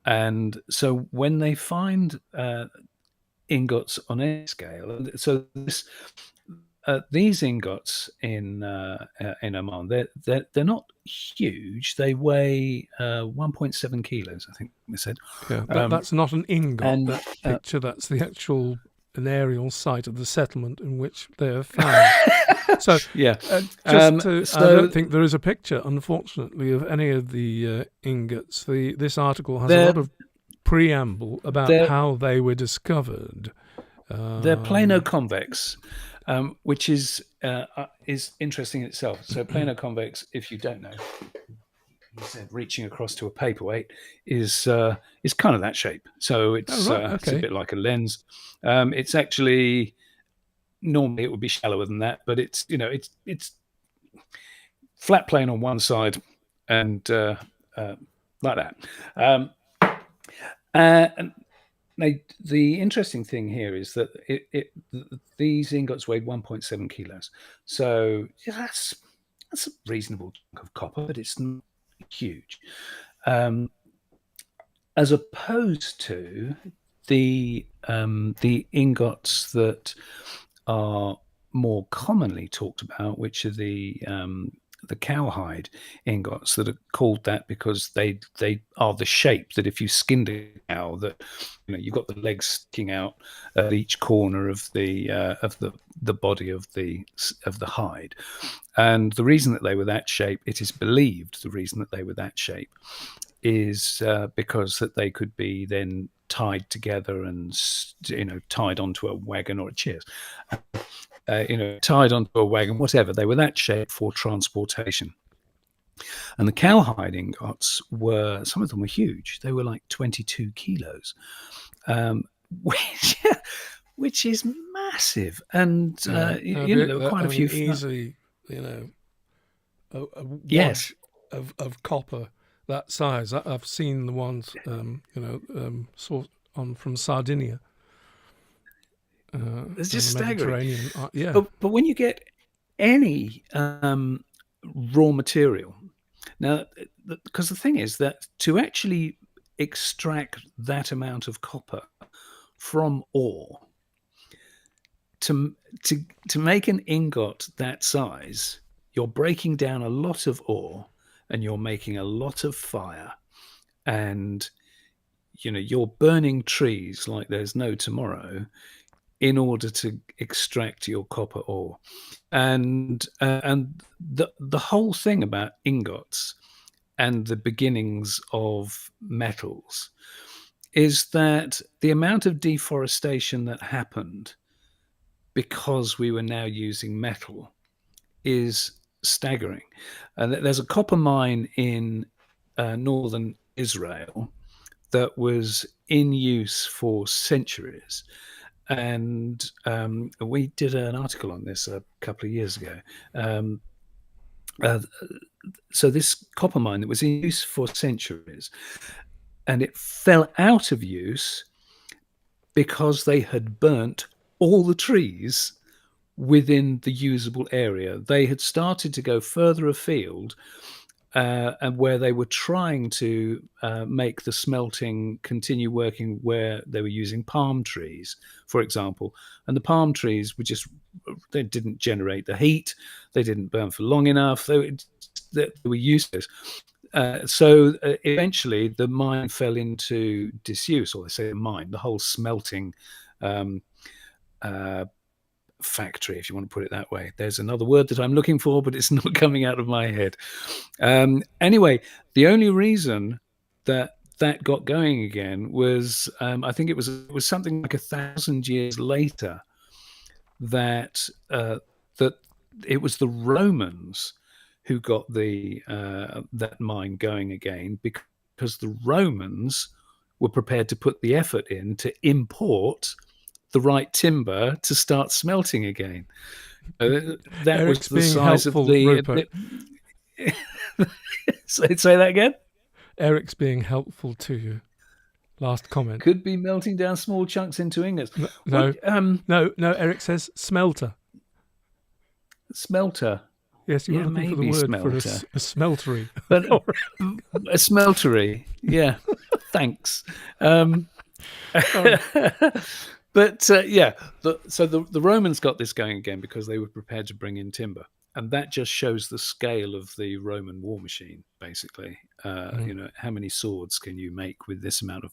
S2: And so when they find ingots on any scale, so these ingots in Oman, they're not huge. They weigh 1.7 kilos, I think they said.
S1: Yeah, that's not an ingot. That picture, that's the actual an aerial site of the settlement in which they are found. So yeah, I don't think there is a picture, unfortunately, of any of the ingots. This article has a lot of preamble about how they were discovered.
S2: They're plano-convex, which is interesting in itself. So plano-convex, if you don't know, he said reaching across to a paperweight is kind of that shape. So it's it's a bit like a lens. It's actually normally it would be shallower than that, but it's flat plane on one side and like that. And the interesting thing here is that these ingots weighed 1.7 kilos. So that's a reasonable chunk of copper, but it's not huge. As opposed to the ingots that are more commonly talked about, which are the cowhide ingots, that are called that because they are the shape that if you skinned a cow, that you've got the legs sticking out at each corner of the body of the hide. And the reason that they were that shape, it is believed the reason that they were that shape is because that they could be then tied together and tied onto a wagon or a tied onto a wagon, whatever. They were that shape for transportation. And the cowhide ingots some of them were huge. They were like 22 kilos, which, which is massive. And, there were quite a few.
S1: Easily, a
S2: Yes.
S1: wad of copper that size. I've seen the ones, sort on from Sardinia.
S2: It's just staggering.
S1: Mediterranean. Yeah.
S2: But when you get any raw material, now, because the thing is that to actually extract that amount of copper from ore, to make an ingot that size, you're breaking down a lot of ore and you're making a lot of fire, and you're burning trees like there's no tomorrow in order to extract your copper ore. And the whole thing about ingots and the beginnings of metals is that the amount of deforestation that happened because we were now using metal is staggering. And there's a copper mine in northern Israel that was in use for centuries. And we did an article on this a couple of years ago. So this copper mine that was in use for centuries, and it fell out of use because they had burnt all the trees within the usable area. They had started to go further afield, and where they were trying to make the smelting continue working, where they were using palm trees, for example. And the palm trees they didn't generate the heat, they didn't burn for long enough, they were useless. So eventually the mine fell into disuse, or they say the whole smelting factory, if you want to put it that way. There's another word that I'm looking for, but it's not coming out of my head. Anyway, the only reason that got going again was, I think it was something like 1,000 years later, that it was the Romans who got that mine going again, because the Romans were prepared to put the effort in to import the right timber to start smelting again. That
S1: Eric's
S2: was the size
S1: helpful,
S2: of the.
S1: Rupert.
S2: Say that again.
S1: Eric's being helpful to you. Last comment.
S2: Could be melting down small chunks into ingots.
S1: No. Eric says smelter.
S2: Smelter.
S1: Yes, you were looking for the word smelter. For a smeltery.
S2: But a smeltery. Yeah. Thanks. But so the Romans got this going again because they were prepared to bring in timber, and that just shows the scale of the Roman war machine. Basically, how many swords can you make with this amount of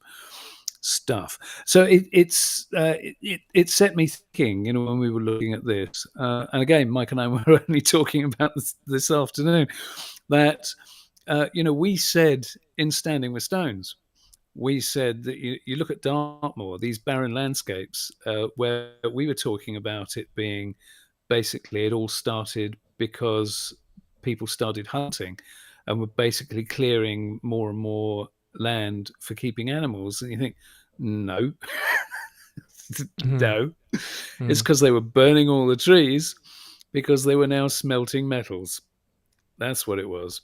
S2: stuff? So it set me thinking. When we were looking at this, and again, Mike and I were only talking about this afternoon, that we said in Standing with Stones, we said that you look at Dartmoor, these barren landscapes, where we were talking about it being basically, it all started because people started hunting and were basically clearing more and more land for keeping animals. And you think, no, no, it's because they were burning all the trees because they were now smelting metals. That's what it was.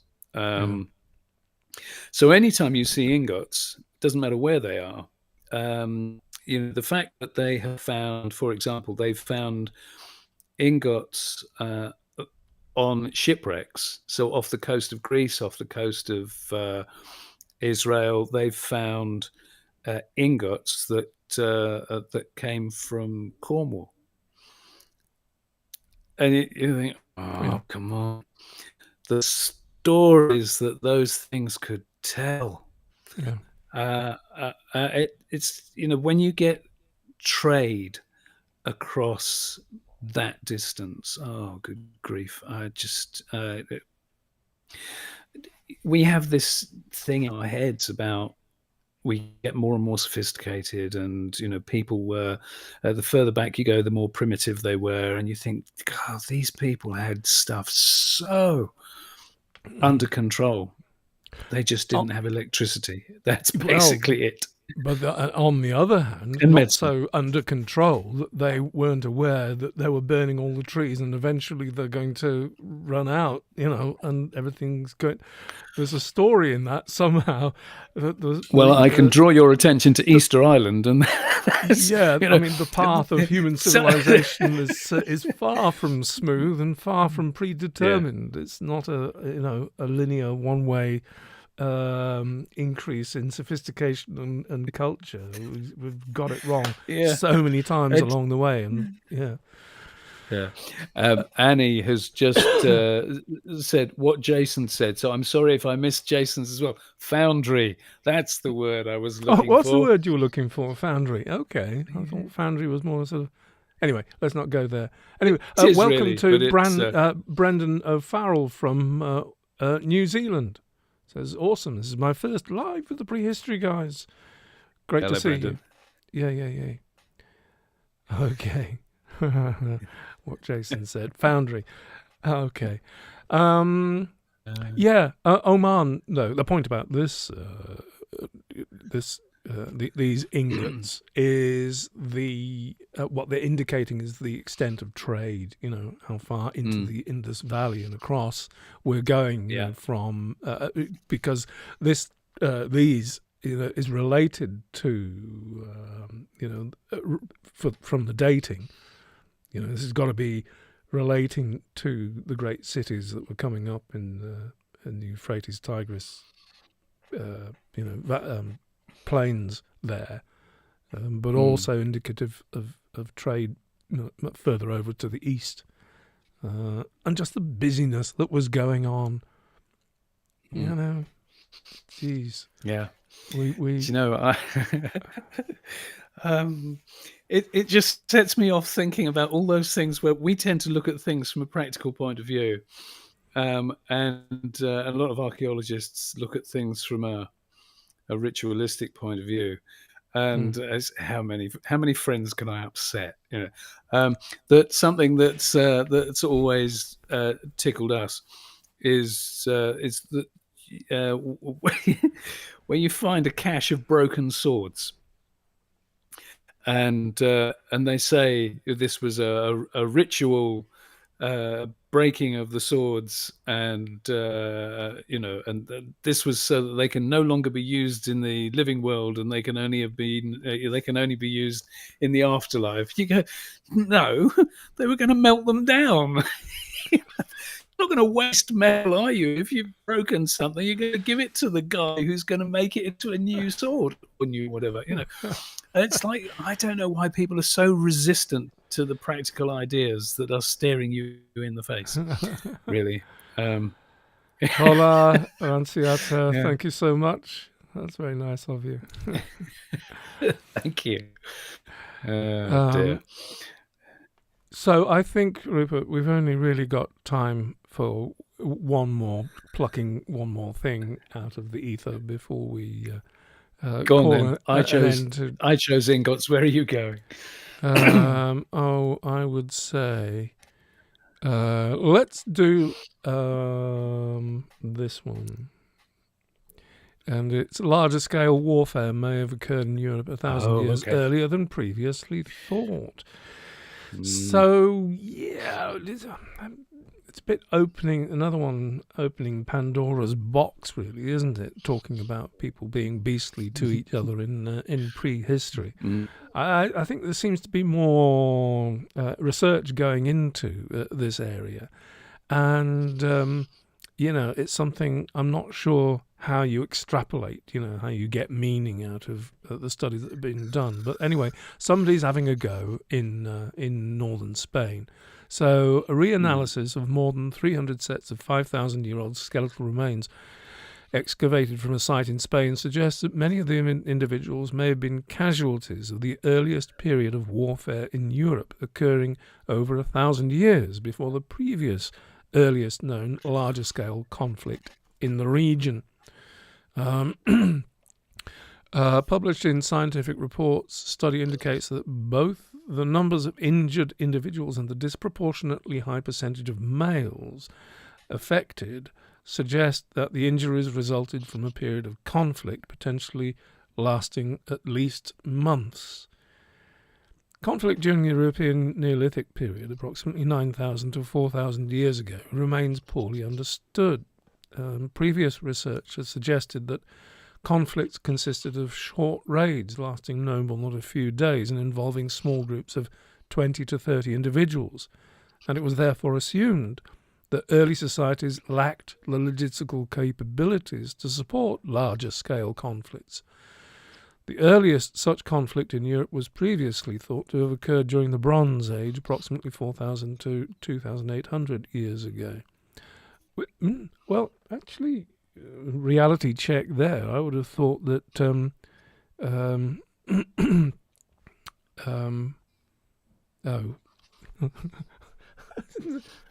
S2: So anytime you see ingots, doesn't matter where they are, the fact that they have found, for example, they've found ingots on shipwrecks. So off the coast of Greece, off the coast of Israel, they've found ingots that came from Cornwall. And you think, come on. The stories that those things could tell. It's when you get trade across that distance, oh good grief, we have this thing in our heads about we get more and more sophisticated, and people were the further back you go, the more primitive they were, and you think, God, these people had stuff so under control. They just didn't have electricity. That's basically it.
S1: But on the other hand,
S2: And
S1: not
S2: medicine.
S1: so under control that they weren't aware that they were burning all the trees and eventually they're going to run out, and everything's going. There's a story in that somehow.
S2: Well, I can draw your attention to Easter Island, and
S1: yeah, I mean, the path of human civilization is far from smooth and far from predetermined. Yeah. It's not a linear one-way increase in sophistication and culture. We've got it wrong so many times along the way, and
S2: Annie has just said what Jason said, so I'm sorry if I missed Jason's as well. Foundry, that's the word I was looking for.
S1: What's the word you were looking for? Foundry. Okay, I thought foundry was more sort of. Anyway, let's not go there. Anyway, welcome to Brendan O'Farrell from New Zealand. Says, awesome. This is my first live with the Prehistory Guys. Great to see Brendan. You. Yeah. Okay. What Jason said. Foundry. Okay. Oman. No, the point about this, these ingots is what they're indicating is the extent of trade. How far into the Indus Valley and across we're going from, because these is related to from the dating. This has got to be relating to the great cities that were coming up in the Euphrates Tigris, plains there, but also indicative of trade further over to the east, and just the busyness that was going on. Geez.
S2: Yeah.
S1: We
S2: It just sets me off thinking about all those things where we tend to look at things from a practical point of view, and a lot of archaeologists look at things from a ritualistic point of view. And as how many friends can I upset? That something that's always tickled us is that where you find a cache of broken swords. And they say this was a ritual breaking of the swords, and and this was so that they can no longer be used in the living world, and they can only be used in the afterlife. You go, no, they were going to melt them down. You're not going to waste metal, are you? If you've broken something, you're going to give it to the guy who's going to make it into a new sword or new whatever. It's like, I don't know why people are so resistant to the practical ideas that are staring you in the face. Really.
S1: Hola, Ranciata. Yeah. Thank you so much. That's very nice of you.
S2: Thank you. Dear.
S1: So I think, Rupert, we've only really got time for plucking one more thing out of the ether before we
S2: go on then. I chose ingots. Where are you going?
S1: I would say let's do this one. And its larger scale warfare may have occurred in Europe 1,000 years earlier than previously thought. So, yeah, it's a bit opening Pandora's box, really, isn't it? Talking about people being beastly to each other in prehistory. I think there seems to be more research going into this area. And, it's something I'm not sure how you extrapolate, how you get meaning out of the studies that have been done. But anyway, somebody's having a go in northern Spain. So a reanalysis of more than 300 sets of 5,000-year-old skeletal remains excavated from a site in Spain suggests that many of the individuals may have been casualties of the earliest period of warfare in Europe, occurring over 1,000 years before the previous earliest known larger-scale conflict in the region. Published in Scientific Reports, study indicates that both the numbers of injured individuals and the disproportionately high percentage of males affected suggest that the injuries resulted from a period of conflict, potentially lasting at least months. Conflict during the European Neolithic period, approximately 9,000 to 4,000 years ago, remains poorly understood. Previous research has suggested that conflicts consisted of short raids lasting no more than a few days and involving small groups of 20 to 30 individuals, and it was therefore assumed that early societies lacked the logistical capabilities to support larger-scale conflicts. The earliest such conflict in Europe was previously thought to have occurred during the Bronze Age, approximately 4,000 to 2,800 years ago. Well, actually, reality check there. I would have thought that oh.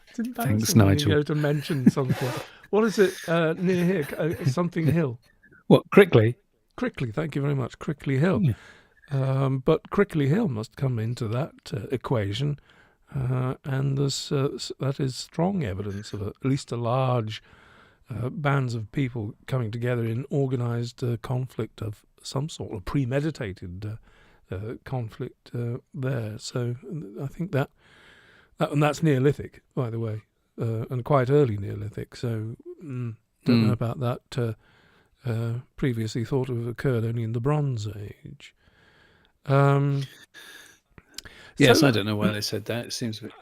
S1: It's embarrassing
S2: Thanks,
S1: when
S2: Nigel.
S1: you go to mention something. What is it near here? Something Hill.
S2: What, Crickley?
S1: Crickley, thank you very much. Crickley Hill.
S2: Yeah.
S1: But Crickley Hill must come into that equation, and there's, that is strong evidence of at least a large bands of people coming together in organised conflict of some sort, or premeditated conflict there. So I think that and that's Neolithic, by the way, and quite early Neolithic. So don't know about that. Previously thought to have occurred only in the Bronze Age.
S2: Yes,
S1: so,
S2: I don't know why they said that. It seems a bit...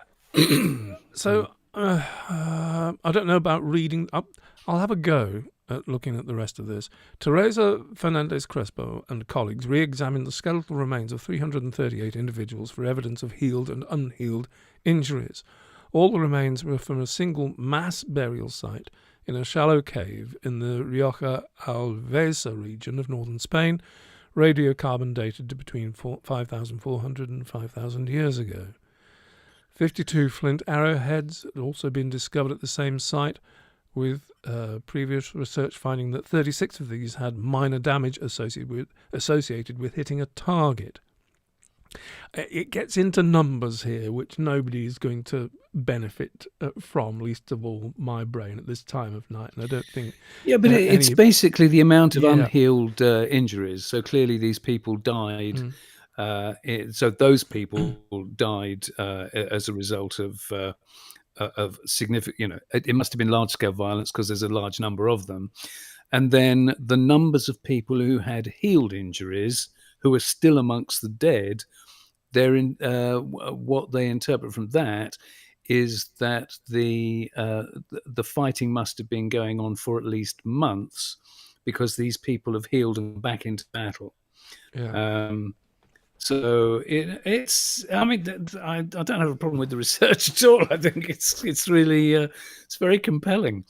S1: So I don't know about reading. I'll have a go at looking at the rest of this. Teresa Fernandez Crespo and colleagues re-examined the skeletal remains of 338 individuals for evidence of healed and unhealed injuries. All the remains were from a single mass burial site in a shallow cave in the Rioja Alvesa region of northern Spain, radiocarbon dated to between 5,400 and 5,000 years ago. 52 flint arrowheads had also been discovered at the same site, with previous research finding that 36 of these had minor damage associated with hitting a target. It gets into numbers here, which nobody is going to benefit from, least of all my brain at this time of night. And I don't think...
S2: Yeah, but it's basically the amount of unhealed injuries. So clearly these people died. So those people died as a result of significant, it must have been large-scale violence because there's a large number of them. And then the numbers of people who had healed injuries, who are still amongst the dead, what they interpret from that is that the fighting must have been going on for at least months, because these people have healed and back into battle.
S1: Yeah.
S2: So it's. I mean, I don't have a problem with the research at all. I think it's really it's very compelling.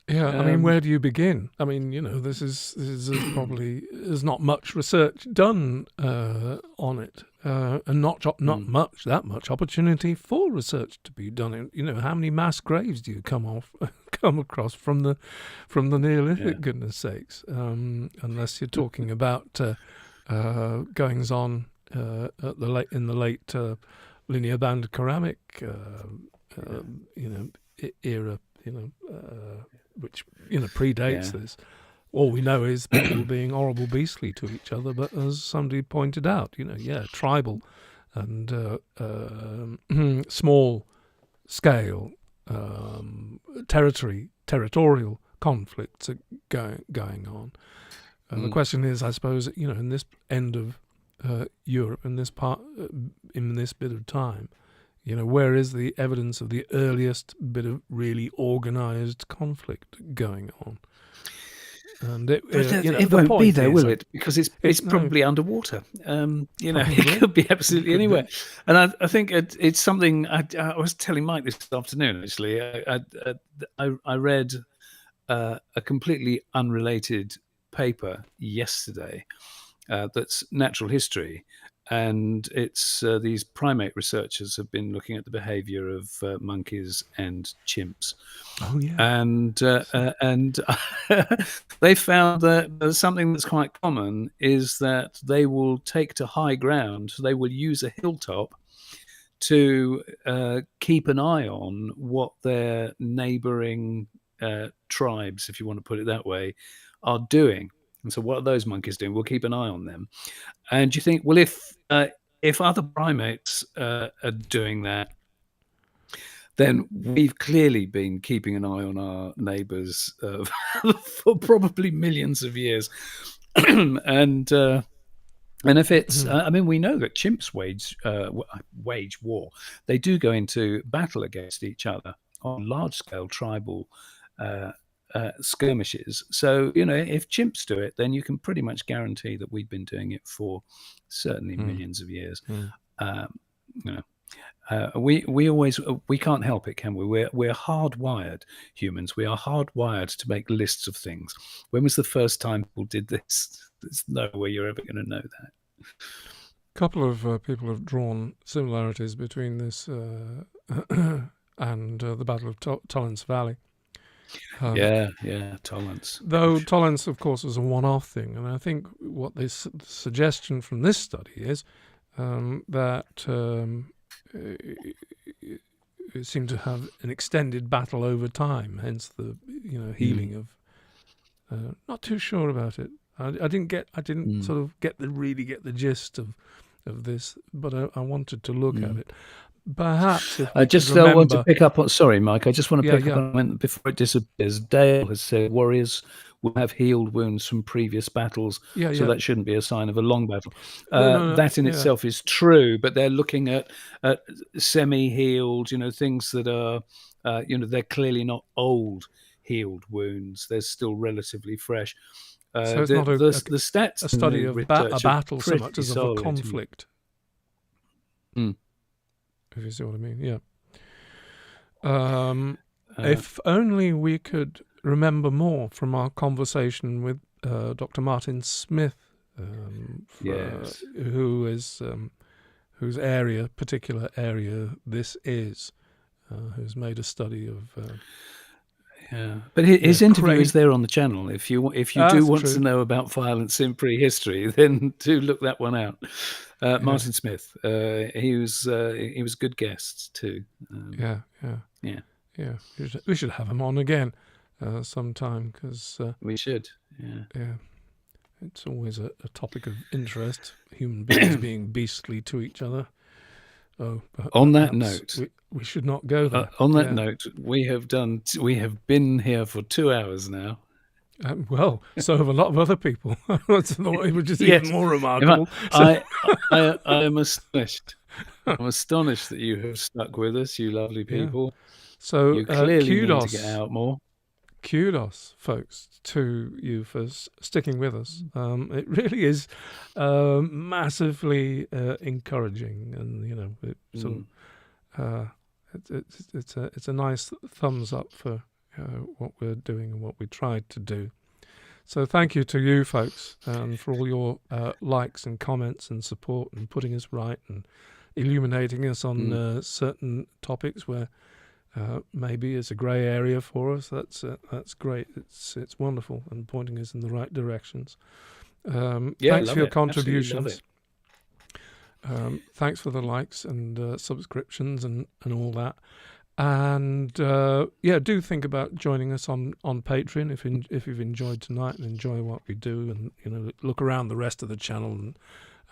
S1: Yeah, I mean, where do you begin? I mean, this is probably there's not much research done on it, and not that much opportunity for research to be done. How many mass graves do you come across from the Neolithic? Goodness sakes, unless you're talking about goings on in the late linear band ceramic era, which predates this. All we know is people being horrible, beastly to each other. But as somebody pointed out, tribal and small scale territorial conflicts are going on. And the question is, I suppose, in this end of Europe, in this bit of time, where is the evidence of the earliest bit of really organised conflict going on? And it won't be there, will
S2: it? Because it's probably underwater. It could be absolutely anywhere. And I think it's something. I was telling Mike this afternoon. Actually, I read a completely unrelated paper yesterday that's natural history, and it's these primate researchers have been looking at the behavior of monkeys and chimps.
S1: Oh yeah.
S2: And they found that something that's quite common is that they will take to high ground. They will use a hilltop to keep an eye on what their neighbouring tribes, if you want to put it that way, are doing. And so what are those monkeys doing? We'll keep an eye on them. And you think, well, if other primates are doing that, then we've clearly been keeping an eye on our neighbours for probably millions of years. And if it's, I mean, we know that chimps wage war. They do go into battle against each other on large-scale tribal skirmishes. So, if chimps do it, then you can pretty much guarantee that we've been doing it for certainly millions of years. We can't help it, can we? We're hardwired humans. We are hardwired to make lists of things. When was the first time people did this? There's no way you're ever going to know that.
S1: A couple of people have drawn similarities between this and the Battle of Tollens Valley.
S2: Tollens.
S1: Though Tollens, of course, was a one-off thing, and I think what this suggestion from this study is that it seemed to have an extended battle over time, hence the healing of. Not too sure about it. I didn't sort of really get the gist of this, but I wanted to look at it. Perhaps if
S2: I just want to pick up on. Sorry, Mike. I just want to pick up on before it disappears. Dale has said warriors will have healed wounds from previous battles, so that shouldn't be a sign of a long battle. That in itself is true, but they're looking at semi-healed, things that are, they're clearly not old healed wounds. They're still relatively fresh.
S1: So it's not
S2: the stats
S1: a study of a battle so much as of a conflict. If you see what I mean, if only we could remember more from our conversation with Dr. Martin Smith, whose particular area this is, who's made a study of.
S2: But his interview is there on the channel. If you do want to know about violence in prehistory, then do look that one out. Martin Smith, he was a good guest too.
S1: We should have him on again sometime because
S2: we should.
S1: It's always a topic of interest. Human beings being beastly to each other.
S2: On that note,
S1: we should not go there.
S2: On that note, we have been here for 2 hours now.
S1: Well, so have a lot of other people, which is even more remarkable.
S2: I am astonished. I'm astonished that you have stuck with us, you lovely people.
S1: So
S2: you clearly
S1: kudos,
S2: need to get out more.
S1: Kudos, folks, to you for sticking with us. It really is massively encouraging, and it's a nice thumbs up for what we're doing and what we tried to do. So thank you to you folks for all your likes and comments and support and putting us right and illuminating us on certain topics where maybe it's a grey area for us. That's great. It's wonderful and pointing us in the right directions. Thanks for your contributions. Thanks for the likes and subscriptions and all that. And do think about joining us on Patreon if you've enjoyed tonight and enjoy what we do, and look around the rest of the channel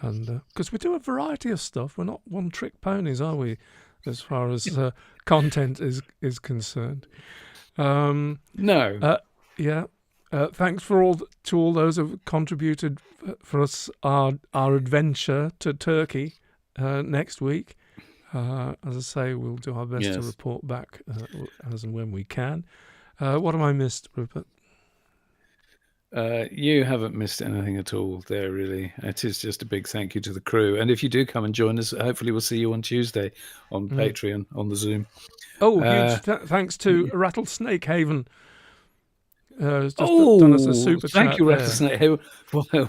S1: and because we do a variety of stuff. We're not one-trick ponies, are we? As far as content is concerned.
S2: No.
S1: Thanks to all those who have contributed for us our adventure to Turkey next week. As I say, we'll do our best to report back as and when we can. What have I missed, Rupert?
S2: You haven't missed anything at all there, really. It is just a big thank you to the crew. And if you do come and join us, hopefully we'll see you on Tuesday on Patreon, on the Zoom.
S1: Oh, huge thanks to Rattlesnake Haven. Just done us a super
S2: thank
S1: chat
S2: you, Rattlesnake Haven.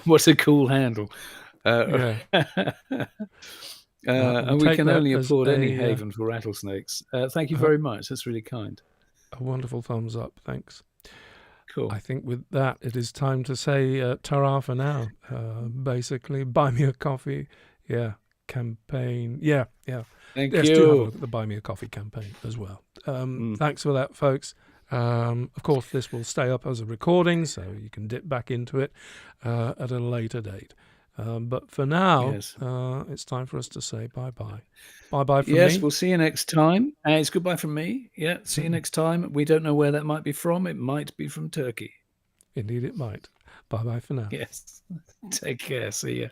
S2: What a cool handle.
S1: Yeah.
S2: And we can only applaud any haven for rattlesnakes. Thank you very much. That's really kind.
S1: A wonderful thumbs up. Thanks.
S2: Cool.
S1: I think with that, it is time to say ta-ra for now. Basically, buy me a coffee. Campaign.
S2: Thank
S1: you.
S2: you.
S1: Do have a look at the Buy Me a Coffee campaign as well. Thanks for that, folks. Of course, this will stay up as a recording, so you can dip back into it at a later date. But for now,
S2: Yes.
S1: it's time for us to say bye-bye. Bye-bye from
S2: Yes,
S1: me.
S2: we'll see you next time. It's goodbye from me. Yeah, see you next time. We don't know where that might be from. It might be from Turkey.
S1: Indeed, it might. Bye-bye for now.
S2: Yes. Take care. See you.